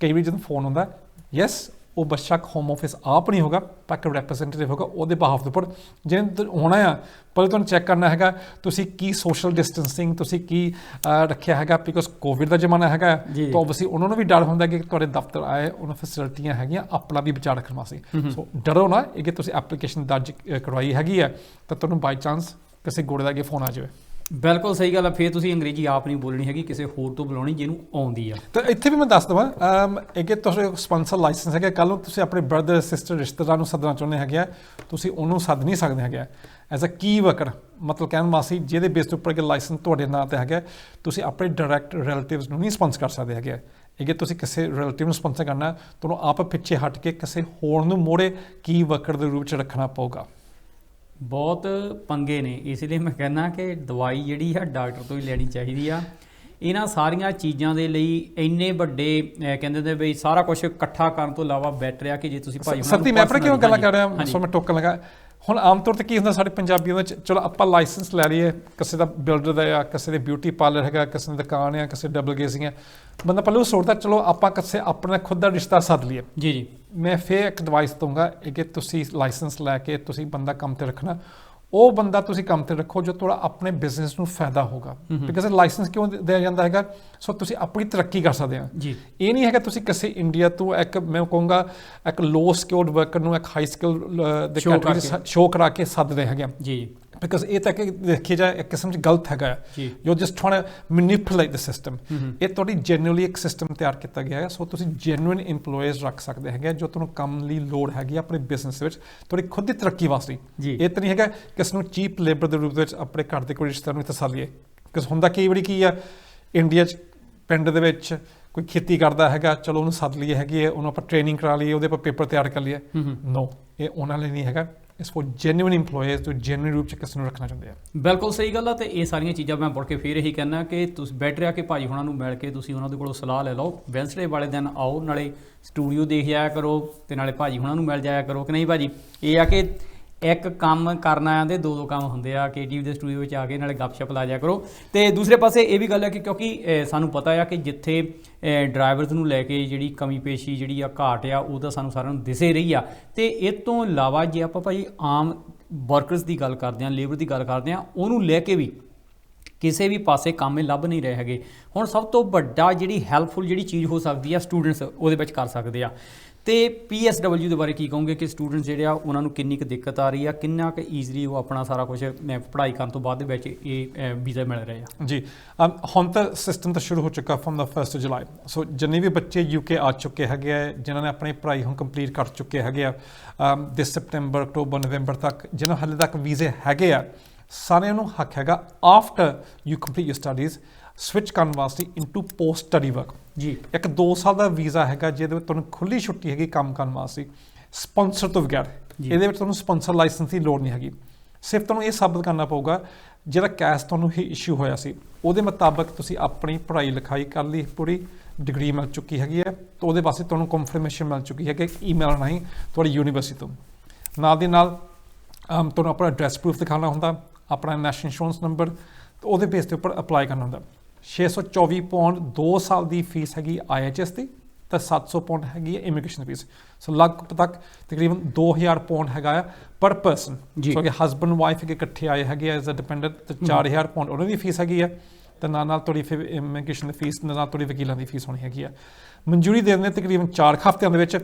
ਕਈ ਵਾਰੀ ਜਦੋਂ ਫੋਨ ਹੁੰਦਾ ਯੈਸ ਉਹ ਬੇਸ਼ੱਕ ਹੋਮ ਆਫਿਸ ਆਪ ਨਹੀਂ ਹੋਗਾ ਪਰ ਇੱਕ ਰੈਪਰੈਜ਼ੈਂਟੇਟਿਵ ਹੋਗਾ ਉਹਦੇ ਬਿਹਾਫ ਦੇ ਉੱਪਰ ਜਿਹਨੇ ਹੋਣਾ ਆ। ਪਹਿਲੇ ਤੁਹਾਨੂੰ ਚੈੱਕ ਕਰਨਾ ਹੈਗਾ ਤੁਸੀਂ ਕੀ ਸੋਸ਼ਲ ਡਿਸਟੈਂਸਿੰਗ ਤੁਸੀਂ ਕੀ ਰੱਖਿਆ ਹੈਗਾ, ਬਿਕੋਜ਼ ਕੋਵਿਡ ਦਾ ਜ਼ਮਾਨਾ ਹੈਗਾ ਤਾਂ ਓਬਵੀਅਸਲੀ ਉਹਨਾਂ ਨੂੰ ਵੀ ਡਰ ਹੁੰਦਾ ਕਿ ਤੁਹਾਡੇ ਦਫ਼ਤਰ ਆਏ ਉਹਨਾਂ ਫੈਸਿਲਿਟੀਆਂ ਹੈਗੀਆਂ ਆਪਣਾ ਵੀ ਬਚਾਅ ਰੱਖਣ ਵਾਸਤੇ। ਸੋ ਡਰੋ ਨਾ ਇਹ ਕਿ ਤੁਸੀਂ ਐਪਲੀਕੇਸ਼ਨ ਦਰਜ ਕਰਵਾਈ ਹੈਗੀ ਆ ਤਾਂ ਤੁਹਾਨੂੰ ਬਾਈ ਚਾਂਸ ਕਿਸੇ ਗੋੜੇ ਦਾ ਅੱਗੇ ਫੋਨ ਆ ਜਾਵੇ। ਬਿਲਕੁਲ ਸਹੀ ਗੱਲ ਆ। ਫਿਰ ਤੁਸੀਂ ਅੰਗਰੇਜ਼ੀ ਆਪ ਨਹੀਂ ਬੋਲਣੀ ਹੈਗੀ, ਕਿਸੇ ਹੋਰ ਤੋਂ ਬੁਲਾਉਣੀ ਜਿਹਨੂੰ ਆਉਂਦੀ ਆ। ਤਾਂ ਇੱਥੇ ਵੀ ਮੈਂ ਦੱਸ ਦੇਵਾਂ ਅੱਗੇ ਤੁਹਾਡੇ ਸਪਾਂਸਰ ਲਾਇਸੈਂਸ ਹੈਗਾ, ਕੱਲ੍ਹ ਨੂੰ ਤੁਸੀਂ ਆਪਣੇ ਬ੍ਰਦਰ ਸਿਸਟਰ ਰਿਸ਼ਤੇਦਾਰ ਨੂੰ ਸੱਦਣਾ ਚਾਹੁੰਦੇ ਹੈਗੇ ਆ ਤੁਸੀਂ ਉਹਨੂੰ ਸੱਦ ਨਹੀਂ ਸਕਦੇ ਹੈਗੇ ਐਜ਼ ਅ ਕੀ ਵਰਕਰ, ਮਤਲਬ ਕਹਿਣ ਵਾਸਤੇ ਜਿਹਦੇ ਬੇਸ ਦੇ ਉੱਪਰ ਕਿ ਲਾਇਸੈਂਸ ਤੁਹਾਡੇ ਨਾਂ 'ਤੇ ਹੈਗਾ ਤੁਸੀਂ ਆਪਣੇ ਡਾਇਰੈਕਟ ਰਿਲੇਟਿਵਸ ਨੂੰ ਨਹੀਂ ਸਪਾਂਸਰ ਕਰ ਸਕਦੇ ਹੈਗੇ। ਅੱਗੇ ਤੁਸੀਂ ਕਿਸੇ ਰਿਲੇਟਿਵ ਨੂੰ ਸਪਾਂਸਰ ਕਰਨਾ ਤੁਹਾਨੂੰ ਆਪ ਪਿੱਛੇ ਹਟ ਕੇ ਕਿਸੇ ਹੋਰ ਨੂੰ ਮੋੜੇ ਕੀ ਵਰਕਰ ਦੇ ਰੂਪ 'ਚ ਰੱਖਣਾ ਪਊਗਾ। ਬਹੁਤ ਪੰਗੇ ਨੇ, ਇਸ ਲਈ ਮੈਂ ਕਹਿੰਦਾ ਕਿ ਦਵਾਈ ਜਿਹੜੀ ਆ ਡਾਕਟਰ ਤੋਂ ਹੀ ਲੈਣੀ ਚਾਹੀਦੀ ਆ। ਇਹਨਾਂ ਸਾਰੀਆਂ ਚੀਜ਼ਾਂ ਦੇ ਲਈ ਇੰਨੇ ਵੱਡੇ ਕਹਿੰਦੇ ਨੇ ਬਈ ਸਾਰਾ ਕੁਝ ਇਕੱਠਾ ਕਰਨ ਤੋਂ ਇਲਾਵਾ ਬੈਟਰ ਆ ਕਿ ਜੇ ਤੁਸੀਂ ਭਾਈ ਸੱਤੀ ਮੈਂ ਆਪਣੇ ਕਿਉਂ ਗੱਲਾਂ ਕਰ ਰਿਹਾ ਸੋ ਮੈਂ ਟੋਕਣ ਲੱਗਾ ਹੁਣ ਆਮ ਤੌਰ ਤੇ ਕੀ ਹੁੰਦਾ ਸਾਡੇ ਪੰਜਾਬੀਆਂ ਵਿੱਚ, ਚਲੋ ਆਪਾਂ ਲਾਇਸੈਂਸ ਲੈ ਲਈਏ, ਕਿਸੇ ਦਾ ਬਿਲਡਰ ਦਾ ਆ, ਕਿਸੇ ਦੇ ਬਿਊਟੀ ਪਾਰਲਰ ਹੈਗਾ, ਕਿਸੇ ਦੀ ਦੁਕਾਨ ਆ, ਕਿਸੇ ਡਬਲ ਗੇਸਿੰਗ ਹੈ, ਬੰਦਾ ਪਹਿਲਾਂ ਉਹ ਸੋਚਦਾ ਚਲੋ ਆਪਾਂ ਕਿਸੇ ਆਪਣਾ ਖੁਦ ਦਾ ਰਿਸ਼ਤਾ ਸੱਦ ਲਈਏ। ਜੀ ਜੀ, ਮੈਂ ਫਿਰ ਇੱਕ ਐਡਵਾਈਸ ਦਊਂਗਾ ਕਿ ਤੁਸੀਂ ਲਾਇਸੈਂਸ ਲੈ ਕੇ ਤੁਸੀਂ ਬੰਦਾ ਕੰਮ ਤੇ ਰੱਖਣਾ, ਉਹ ਬੰਦਾ ਤੁਸੀਂ ਕੰਮ ਤੇ ਰੱਖੋ ਜੋ ਥੋੜਾ ਆਪਣੇ ਬਿਜ਼ਨਸ ਨੂੰ ਫਾਇਦਾ ਹੋਗਾ। ਬਿਕਾਜ਼ ਲਾਇਸੈਂਸ ਕਿਉਂ ਦਿਆ ਜਾਂਦਾ ਹੈਗਾ, ਸੋ ਤੁਸੀਂ ਆਪਣੀ ਤਰੱਕੀ ਕਰ ਸਕਦੇ ਆ ਜੀ। ਇਹ ਨਹੀਂ ਹੈਗਾ ਤੁਸੀਂ ਕਿਸੇ ਇੰਡੀਆ ਤੋਂ ਇੱਕ, ਮੈਂ ਕਹੂੰਗਾ ਇੱਕ ਲੋ ਸਕਿਲਡ ਵਰਕਰ ਨੂੰ ਇੱਕ ਹਾਈ ਸਕਿਲ ਦੇ ਕੈਟੇਗਰੀ ਸ਼ੋਅ ਕਰਾ ਕੇ ਸੱਦਦੇ ਹੈਗੇ ਜੀ। ਬਿਕਾਜ਼ ਇਹ ਤਾਂ ਕਿ ਦੇਖਿਆ ਜਾਏ ਇੱਕ ਕਿਸਮ 'ਚ ਗਲਤ ਹੈਗਾ ਹੈ। You just trying to manipulate the system. ਇਹ ਤੁਹਾਡੀ ਜੈਨੂਅਲੀ ਇੱਕ ਸਿਸਟਮ ਤਿਆਰ ਕੀਤਾ ਗਿਆ ਹੈ, ਸੋ ਤੁਸੀਂ ਜੈਨੂਇਨ ਇੰਪਲੋਈਜ਼ ਰੱਖ ਸਕਦੇ ਹੈਗੇ ਜੋ ਤੁਹਾਨੂੰ ਕੰਮ ਲਈ ਲੋੜ ਹੈਗੀ ਆਪਣੇ ਬਿਜ਼ਨਸ ਵਿੱਚ ਤੁਹਾਡੀ ਖੁਦ ਦੀ ਤਰੱਕੀ ਵਾਸਤੇ। ਇਹ ਤਾਂ ਨਹੀਂ ਹੈਗਾ ਕਿਸ ਨੂੰ ਚੀਪ ਲੇਬਰ ਦੇ ਰੂਪ ਵਿੱਚ ਆਪਣੇ ਘਰ ਦੇ ਕੋਈ ਰਿਸ਼ਤੇਦਾਰ ਨੂੰ ਤਸੱਲੀਏ। ਕਿਉਂਕਿ ਹੁੰਦਾ ਕਈ ਵਾਰੀ ਕੀ ਆ, ਇੰਡੀਆ 'ਚ ਪਿੰਡ ਦੇ ਵਿੱਚ ਕੋਈ ਖੇਤੀ ਕਰਦਾ ਹੈਗਾ, ਚਲੋ ਉਹਨੂੰ ਸੱਦ ਲਈਏ ਹੈਗੀ ਹੈ, ਉਹਨੂੰ ਆਪਾਂ ਟ੍ਰੇਨਿੰਗ ਕਰਾ ਲਈਏ, ਉਹਦੇ ਪਰ ਪੇਪਰ ਤਿਆਰ ਕਰ ਲਈਏ। ਨੋ, ਇਹ ਉਹਨਾਂ ਲਈ ਨਹੀਂ ਹੈਗਾ। ਇਸ ਫੋਰ ਜੈਨੂਇਨ ਇੰਪਲੋਈਜ਼ ਜੋ ਜੈਨੂਇਨ ਰੂਪ 'ਚ ਕਿਸੇ ਨੂੰ ਰੱਖਣਾ ਚਾਹੁੰਦੇ ਆ। ਬਿਲਕੁਲ ਸਹੀ ਗੱਲ ਆ। ਤੇ ਇਹ ਸਾਰੀਆਂ ਚੀਜ਼ਾਂ ਮੈਂ ਮੁੜ ਕੇ ਫਿਰ ਇਹੀ ਕਹਿਣਾ ਕਿ ਤੁਸੀਂ ਬੈਟਰ ਆ ਕਿ ਭਾਜੀ ਹੁਣਾਂ ਨੂੰ ਮਿਲ ਕੇ ਤੁਸੀਂ ਉਹਨਾਂ ਦੇ ਕੋਲੋਂ ਸਲਾਹ ਲੈ ਲਓ। ਵੈਂਸਡੇ ਵਾਲੇ ਦਿਨ ਆਓ, ਨਾਲੇ ਸਟੂਡੀਓ ਦੇਖ ਜਾਇਆ ਕਰੋ ਤੇ ਨਾਲੇ ਭਾਜੀ ਹੁਣਾਂ ਨੂੰ ਮਿਲ ਜਾਇਆ ਕਰੋ। ਕਿ ਨਹੀਂ ਭਾਜੀ? ਇਹ ਆ ਕਿ ਇੱਕ ਕੰਮ ਕਰਨਾ ਆਂਦੇ ਦੋ ਕੰਮ ਹੁੰਦੇ ਆ। KTV ਦੇ ਸਟੂਡੀਓ ਵਿੱਚ ਆ ਕੇ ਨਾਲੇ ਗੱਪਸ਼ਪ ਲਾ ਜਾਇਆ ਕਰੋ। ਤੇ ਦੂਸਰੇ ਪਾਸੇ ਇਹ ਵੀ ਗੱਲ ਹੈ ਕਿ ਕਿਉਂਕਿ ਸਾਨੂੰ ਪਤਾ ਆ ਕਿ ਜਿੱਥੇ ਡਰਾਈਵਰਸ ਨੂੰ ਲੈ ਕੇ ਜਿਹੜੀ ਕਮੀ ਪੇਸ਼ੀ ਜਿਹੜੀ ਆ ਘਾਟ ਆ ਉਹ ਤਾਂ ਸਾਨੂੰ ਸਾਰਿਆਂ ਨੂੰ ਦਿਸੇ ਰਹੀ ਆ। ਤੇ ਇਹ ਤੋਂ ਇਲਾਵਾ ਜੇ ਆਪਾਂ ਭਾਜੀ ਆਮ ਵਰਕਰਸ ਦੀ ਗੱਲ ਕਰਦੇ ਹਾਂ, ਲੇਬਰ ਦੀ ਗੱਲ ਕਰਦੇ ਹਾਂ, ਉਹਨੂੰ ਲੈ ਕੇ ਵੀ ਕਿਸੇ ਵੀ ਪਾਸੇ ਕੰਮ ਲੱਭ ਨਹੀਂ ਰਹੇ ਹੈਗੇ। ਹੁਣ ਸਭ ਤੋਂ ਵੱਡਾ ਜਿਹੜੀ ਹੈਲਪਫੁਲ ਜਿਹੜੀ ਚੀਜ਼ ਹੋ ਸਕਦੀ ਆ ਸਟੂਡੈਂਟਸ ਉਹਦੇ ਵਿੱਚ ਕਰ ਸਕਦੇ ਆ। ਤੇ PSW ਦੇ ਬਾਰੇ ਕੀ ਕਹੋਗੇ ਕਿ ਸਟੂਡੈਂਟਸ ਜਿਹੜੇ ਆ ਉਹਨਾਂ ਨੂੰ ਕਿੰਨੀ ਕੁ ਦਿੱਕਤ ਆ ਰਹੀ ਆ, ਕਿੰਨਾ ਕੁ ਈਜ਼ੀਲੀ ਉਹ ਆਪਣਾ ਸਾਰਾ ਕੁਝ ਪੜ੍ਹਾਈ ਕਰਨ ਤੋਂ ਬਾਅਦ ਦੇ ਵਿੱਚ ਇਹ ਵੀਜ਼ਾ ਮਿਲ ਰਹੇ ਆ? ਜੀ, ਹੁਣ ਤਾਂ ਸਿਸਟਮ ਤਾਂ ਸ਼ੁਰੂ ਹੋ ਚੁੱਕਾ ਫਰਮ ਦਾ 1 ਜੁਲਾਈ। ਸੋ ਜਿੰਨੇ ਵੀ ਬੱਚੇ UK ਆ ਚੁੱਕੇ ਹੈਗੇ ਆ, ਜਿਨ੍ਹਾਂ ਨੇ ਆਪਣੀ ਪੜ੍ਹਾਈ ਹੁਣ ਕੰਪਲੀਟ ਕਰ ਚੁੱਕੇ ਹੈਗੇ ਆ ਦਿਸ ਸੈਪਟੈਂਬਰ, ਅਕਤੂਬਰ, ਨਵੰਬਰ ਤੱਕ, ਜਿਨ੍ਹਾਂ ਹਾਲੇ ਤੱਕ ਵੀਜ਼ੇ ਹੈਗੇ ਆ, ਸਾਰਿਆਂ ਨੂੰ ਹੱਕ ਹੈਗਾ after you complete your studies switch ਕਰਨ ਵਾਸਤੇ ਇਨਟੂ ਪੋਸਟ ਸਟੱਡੀ ਵਰਕ। ਜੀ, ਇੱਕ 2 ਸਾਲ ਦਾ ਵੀਜ਼ਾ ਹੈਗਾ ਜਿਹਦੇ ਵਿੱਚ ਤੁਹਾਨੂੰ ਖੁੱਲੀ ਛੁੱਟੀ ਹੈਗੀ ਕੰਮ ਕਰਨ ਵਾਸਤੇ, ਸਪਾਂਸਰ ਤੋਂ ਬਗੈਰ। ਇਹਦੇ ਵਿੱਚ ਤੁਹਾਨੂੰ ਸਪਾਂਸਰ ਲਾਇਸੈਂਸ ਦੀ ਲੋੜ ਨਹੀਂ ਹੈਗੀ। ਸਿਰਫ ਤੁਹਾਨੂੰ ਇਹ ਸਾਬਤ ਕਰਨਾ ਪਊਗਾ ਜਿਹੜਾ ਕੈਸ਼ ਤੁਹਾਨੂੰ ਹੀ ਇਸ਼ੂ ਹੋਇਆ ਸੀ ਉਹਦੇ ਮੁਤਾਬਕ ਤੁਸੀਂ ਆਪਣੀ ਪੜ੍ਹਾਈ ਲਿਖਾਈ ਕਰ ਲਈ, ਪੂਰੀ ਡਿਗਰੀ ਮਿਲ ਚੁੱਕੀ ਹੈਗੀ ਹੈ, ਤਾਂ ਉਹਦੇ ਵਾਸਤੇ ਤੁਹਾਨੂੰ ਕੰਫਰਮੇਸ਼ਨ ਮਿਲ ਚੁੱਕੀ ਹੈ ਕਿ ਈਮੇਲ ਰਾਹੀਂ ਤੁਹਾਡੀ ਯੂਨੀਵਰਸਿਟੀ ਤੋਂ। ਨਾਲ ਦੀ ਨਾਲ ਤੁਹਾਨੂੰ ਆਪਣਾ ਐਡਰੈਸ ਪ੍ਰੂਫ ਦਿਖਾਉਣਾ ਹੁੰਦਾ, ਆਪਣਾ ਨੈਸ਼ਨਲ ਇੰਸ਼ੋਰੈਂਸ ਨੰਬਰ, ਤਾਂ ਉਹਦੇ ਬੇਸ ਦੇ ਉੱਪਰ ਅਪਲਾਈ ਕਰਨਾ ਹੁੰਦਾ। 624 ਪਾਉਂਡ 2 ਸਾਲ ਦੀ ਫੀਸ ਹੈਗੀ IHS ਦੀ, ਤਾਂ 700 ਪਾਉਂਡ ਹੈਗੀ ਹੈ ਇਮੀਗ੍ਰੇਸ਼ਨ ਫੀਸ। ਸੋ ਲਗਭਗ ਤਕਰੀਬਨ 2000 ਪਾਉਂਡ ਹੈਗਾ ਆ ਪਰ ਪਰਸਨ। ਸੋ ਕਿ ਹਸਬੈਂਡ ਵਾਈਫ ਇਕੱਠੇ ਆਏ ਹੈਗੇ ਐਜ਼ ਅ ਡਿਪੈਂਡੈਂਟ, ਤਾਂ 4000 ਪਾਉਂਡ ਉਹਨਾਂ ਦੀ ਫੀਸ ਹੈਗੀ ਆ, ਤੇ ਨਾਲ ਤੁਹਾਡੀ ਫਿਰ ਇਮੀਗ੍ਰੇਸ਼ਨ ਦੀ ਫੀਸ, ਨਾਲ ਤੁਹਾਡੀ ਵਕੀਲਾਂ ਦੀ ਫੀਸ ਹੋਣੀ ਹੈਗੀ ਆ। ਮਨਜ਼ੂਰੀ ਦੇ ਦਿੰਦੇ ਤਕਰੀਬਨ 4 ਹਫ਼ਤਿਆਂ ਦੇ ਵਿੱਚ।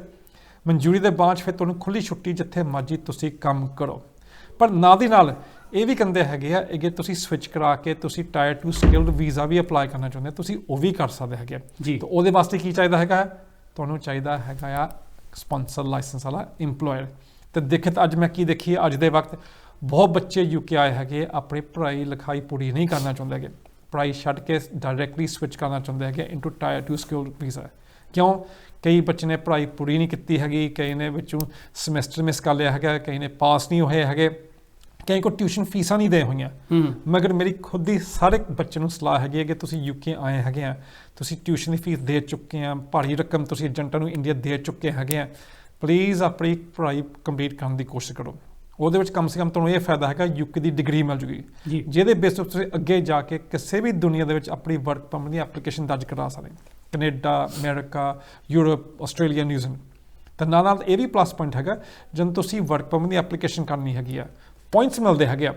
ਮਨਜ਼ੂਰੀ ਦੇ ਬਾਅਦ ਫਿਰ ਤੁਹਾਨੂੰ ਖੁੱਲੀ ਛੁੱਟੀ ਜਿੱਥੇ ਮਰਜ਼ੀ ਤੁਸੀਂ ਕੰਮ ਕਰੋ। ਪਰ ਨਾਲ ਦੀ ਨਾਲ ਇਹ ਵੀ ਕਹਿੰਦੇ ਹੈਗੇ ਆ ਕਿ ਤੁਸੀਂ ਸਵਿਚ ਕਰਾ ਕੇ ਤੁਸੀਂ ਟਾਇਰ 2 ਸਕਿਲਡ ਵੀਜ਼ਾ ਵੀ ਅਪਲਾਈ ਕਰਨਾ ਚਾਹੁੰਦੇ ਹੋ, ਤੁਸੀਂ ਉਹ ਵੀ ਕਰ ਸਕਦੇ ਹੈਗੇ ਜੀ। ਤਾਂ ਉਹਦੇ ਵਾਸਤੇ ਕੀ ਚਾਹੀਦਾ ਹੈਗਾ, ਤੁਹਾਨੂੰ ਚਾਹੀਦਾ ਹੈਗਾ ਆ ਸਪਾਂਸਰ ਲਾਇਸੈਂਸ ਵਾਲਾ ਇੰਪਲੋਇਰ। ਤੇ ਦਿੱਕਤ ਅੱਜ ਮੈਂ ਕੀ ਦੇਖੀ ਅੱਜ ਦੇ ਵਕਤ, ਬਹੁਤ ਬੱਚੇ UK ਆਏ ਹੈਗੇ ਆਪਣੀ ਪੜ੍ਹਾਈ ਲਿਖਾਈ ਪੂਰੀ ਨਹੀਂ ਕਰਨਾ ਚਾਹੁੰਦੇ ਹੈਗੇ, ਪੜ੍ਹਾਈ ਛੱਡ ਕੇ ਡਾਇਰੈਕਟਲੀ ਸਵਿਚ ਕਰਨਾ ਚਾਹੁੰਦੇ ਹੈਗੇ ਇਨਟੂ ਟਾਇਰ 2 ਸਕਿਲਡ ਵੀਜ਼ਾ। ਕਿਉਂ? ਕਈ ਬੱਚੇ ਨੇ ਪੜ੍ਹਾਈ ਪੂਰੀ ਨਹੀਂ ਕੀਤੀ ਹੈਗੀ, ਕਈ ਨੇ ਵਿੱਚੋਂ ਸਮੈਸਟਰ ਮਿਸ ਕਰ ਲਿਆ ਹੈਗਾ, ਕਈ ਨੇ ਪਾਸ ਨਹੀਂ ਹੋਏ ਹੈਗੇ, ਕਈ ਕੋ ਟਿਊਸ਼ਨ ਫੀਸਾਂ ਨਹੀਂ ਦੇ ਹੋਈਆਂ। ਮਗਰ ਮੇਰੀ ਖੁਦ ਦੀ ਸਾਰੇ ਬੱਚੇ ਨੂੰ ਸਲਾਹ ਹੈਗੀ ਹੈ ਕਿ ਤੁਸੀਂ UK ਆਏ ਹੈਗੇ ਆ, ਤੁਸੀਂ ਟਿਊਸ਼ਨ ਦੀ ਫੀਸ ਦੇ ਚੁੱਕੇ ਆ, ਭਾਰੀ ਰਕਮ ਤੁਸੀਂ ਏਜੰਟਾਂ ਨੂੰ ਇੰਡੀਆ ਦੇ ਚੁੱਕੇ ਹੈਗੇ ਆ, ਪਲੀਜ਼ ਆਪਣੀ ਪੜ੍ਹਾਈ ਕੰਪਲੀਟ ਕਰਨ ਦੀ ਕੋਸ਼ਿਸ਼ ਕਰੋ। ਉਹਦੇ ਵਿੱਚ ਕਮ ਸੇ ਕਮ ਤੁਹਾਨੂੰ ਇਹ ਫਾਇਦਾ ਹੈਗਾ UK ਦੀ ਡਿਗਰੀ ਮਿਲ ਜੂਗੀ, ਜਿਹਦੇ ਬੇਸ ਤੇ ਤੁਸੀਂ ਅੱਗੇ ਜਾ ਕੇ ਕਿਸੇ ਵੀ ਦੁਨੀਆ ਦੇ ਵਿੱਚ ਆਪਣੀ ਵਰਕ ਪਰਮਿਟ ਦੀ ਐਪਲੀਕੇਸ਼ਨ ਦਰਜ ਕਰਾ ਸਕਦੇ, Canada, America, Europe, Australia, New Zealand. ਤਾਂ ਨਾਲ ਇਹ ਵੀ ਪਲੱਸ ਪੁਆਇੰਟ ਹੈਗਾ, ਜਦੋਂ ਤੁਸੀਂ ਵਰਕ ਪਰਮਿਟ ਦੀ ਐਪਲੀਕੇਸ਼ਨ ਕਰਨੀ ਹੈਗੀ ਆ, ਪੁਆਇੰਟਸ ਮਿਲਦੇ ਹੈਗੇ ਆ,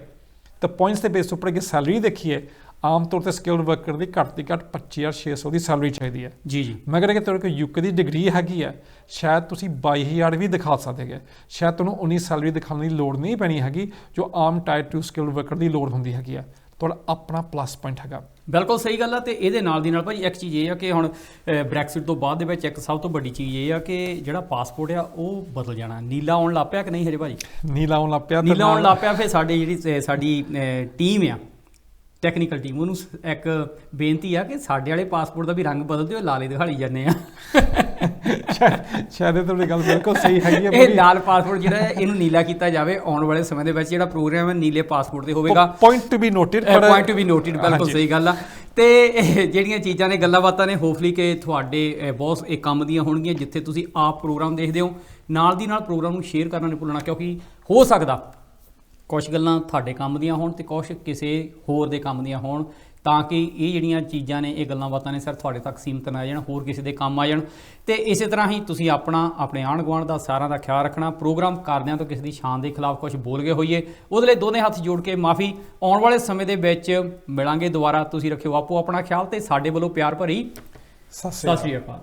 ਤਾਂ ਪੁਆਇੰਟਸ ਦੇ ਬੇਸ ਉੱਪਰ ਕਿ ਸੈਲਰੀ ਦੇਖੀਏ, ਆਮ ਤੌਰ ਤੇ ਸਕਿਲਡ ਵਰਕਰ ਦੀ ਘੱਟ 25,600 ਦੀ ਸੈਲਰੀ ਚਾਹੀਦੀ ਹੈ ਜੀ। ਮਗਰ ਅਗਰ ਤੁਹਾਡੇ ਕੋਲ UK ਦੀ ਡਿਗਰੀ ਹੈਗੀ ਹੈ, ਸ਼ਾਇਦ ਤੁਸੀਂ 22,000 ਵੀ ਦਿਖਾ ਸਕਦੇ ਹੈਗੇ, ਸ਼ਾਇਦ ਤੁਹਾਨੂੰ ਉਨੀ ਸੈਲਰੀ ਦਿਖਾਉਣ ਦੀ ਲੋੜ ਨਹੀਂ ਪੈਣੀ ਹੈਗੀ ਜੋ ਆਮ ਟਾਇਰ 2 ਸਕਿਲਡ ਵਰਕਰ ਦੀ ਲੋੜ ਹੁੰਦੀ ਹੈਗੀ ਆ। ਤੁਹਾਡਾ ਆਪਣਾ ਪਲੱਸ ਪੁਆਇੰਟ ਹੈਗਾ। ਬਿਲਕੁਲ ਸਹੀ ਗੱਲ ਆ। ਤੇ ਇਹਦੇ ਨਾਲ ਦੀ ਨਾਲ ਭਾਈ ਇੱਕ ਚੀਜ਼ ਇਹ ਆ ਕਿ ਹੁਣ ਬ੍ਰੈਕਸਿਟ ਤੋਂ ਬਾਅਦ ਦੇ ਵਿੱਚ ਇੱਕ ਸਭ ਤੋਂ ਵੱਡੀ ਚੀਜ਼ ਇਹ ਆ ਕਿ ਜਿਹੜਾ ਪਾਸਪੋਰਟ ਆ ਉਹ ਬਦਲ ਜਾਣਾ। ਨੀਲਾ ਆਉਣ ਲੱਗ ਪਿਆ ਕਿ ਨਹੀਂ ਹਜੇ ਭਾਜੀ? ਨੀਲਾ ਆਉਣ ਲੱਗ ਪਿਆ। ਨੀਲਾ ਆਉਣ ਲੱਗ ਪਿਆ। ਫਿਰ ਸਾਡੀ ਟੀਮ ਆ, ਟੈਕਨੀਕਲ ਟੀਮ, ਉਹਨੂੰ ਇੱਕ ਬੇਨਤੀ ਆ ਕਿ ਸਾਡੇ ਵਾਲੇ ਪਾਸਪੋਰਟ ਦਾ ਵੀ ਰੰਗ ਬਦਲ ਦਿਓ, ਲਾਲੇ ਦਿਖਾਲੀ ਜਾਂਦੇ ਆ। ਸ਼ਾਇਦ ਤੁਹਾਡੀ ਗੱਲ ਬਿਲਕੁਲ ਸਹੀ ਹੈਗੀ ਹੈ। ਇਹ ਲਾਲ ਪਾਸਪੋਰਟ ਜਿਹੜਾ ਹੈ ਇਹਨੂੰ ਨੀਲਾ ਕੀਤਾ ਜਾਵੇ। ਆਉਣ ਵਾਲੇ ਸਮੇਂ ਦੇ ਵਿੱਚ ਜਿਹੜਾ ਪ੍ਰੋਗਰਾਮ ਹੈ ਨੀਲੇ ਪਾਸਪੋਰਟ ਤੇ ਹੋਵੇਗਾ। Point to be noted. ਬਿਲਕੁਲ ਸਹੀ ਗੱਲ ਆ। ਤੇ ਜਿਹੜੀਆਂ ਚੀਜ਼ਾਂ ਨੇ, ਗੱਲਾਂ ਬਾਤਾਂ ਨੇ, ਹੋਪਫੁਲੀ ਕਿ ਤੁਹਾਡੇ ਬਹੁਤ ਇਹ ਕੰਮ ਦੀਆਂ ਹੋਣਗੀਆਂ ਜਿੱਥੇ ਤੁਸੀਂ ਆਪ ਪ੍ਰੋਗਰਾਮ ਦੇਖਦੇ ਹੋ। ਨਾਲ ਦੀ ਨਾਲ ਪ੍ਰੋਗਰਾਮ ਨੂੰ ਸ਼ੇਅਰ ਕਰਨਾ ਨਹੀਂ ਭੁੱਲਣਾ, ਕਿਉਂਕਿ ਹੋ ਸਕਦਾ ਕੁਝ ਗੱਲਾਂ ਤੁਹਾਡੇ ਕੰਮ ਦੀਆਂ ਹੋਣ ਤੇ ਕੁਝ ਕਿਸੇ ਹੋਰ ਦੇ ਕੰਮ ਦੀਆਂ ਹੋਣ, ਤਾਂ ਕਿ ਇਹ ਜਿਹੜੀਆਂ ਚੀਜ਼ਾਂ ਨੇ, ਇਹ ਗੱਲਾਂ ਬਾਤਾਂ ਨੇ ਸਰ ਤੁਹਾਡੇ ਤੱਕ ਸੀਮਤ ਨਾ ਜਾਣ, ਹੋਰ ਕਿਸੇ ਦੇ ਕੰਮ ਆ ਜਾਣ। ਤੇ ਇਸੇ ਤਰ੍ਹਾਂ ਹੀ ਤੁਸੀਂ ਆਪਣਾ, ਆਪਣੇ ਆਂਢ ਗੁਆਂਢ ਦਾ, ਸਾਰਿਆਂ ਦਾ ਖਿਆਲ ਰੱਖਣਾ। ਪ੍ਰੋਗਰਾਮ ਕਰਦਿਆਂ ਤੋਂ ਕਿਸੇ ਦੀ ਸ਼ਾਨ ਦੇ ਖਿਲਾਫ ਕੁਝ ਬੋਲ ਗਏ ਹੋਈਏ, ਉਹਦੇ ਲਈ ਦੋਨੇ ਹੱਥ ਜੋੜ ਕੇ ਮਾਫੀ। ਆਉਣ ਵਾਲੇ ਸਮੇਂ ਦੇ ਵਿੱਚ ਮਿਲਾਂਗੇ ਦੁਬਾਰਾ। ਤੁਸੀਂ ਰੱਖਿਓ ਆਪੋ ਆਪਣਾ ਖਿਆਲ ਤੇ ਸਾਡੇ ਵੱਲੋਂ ਪਿਆਰ ਭਰੀ ਸਤਿ ਸਤਿ ਸ਼੍ਰੀ ਅਕਾਲ।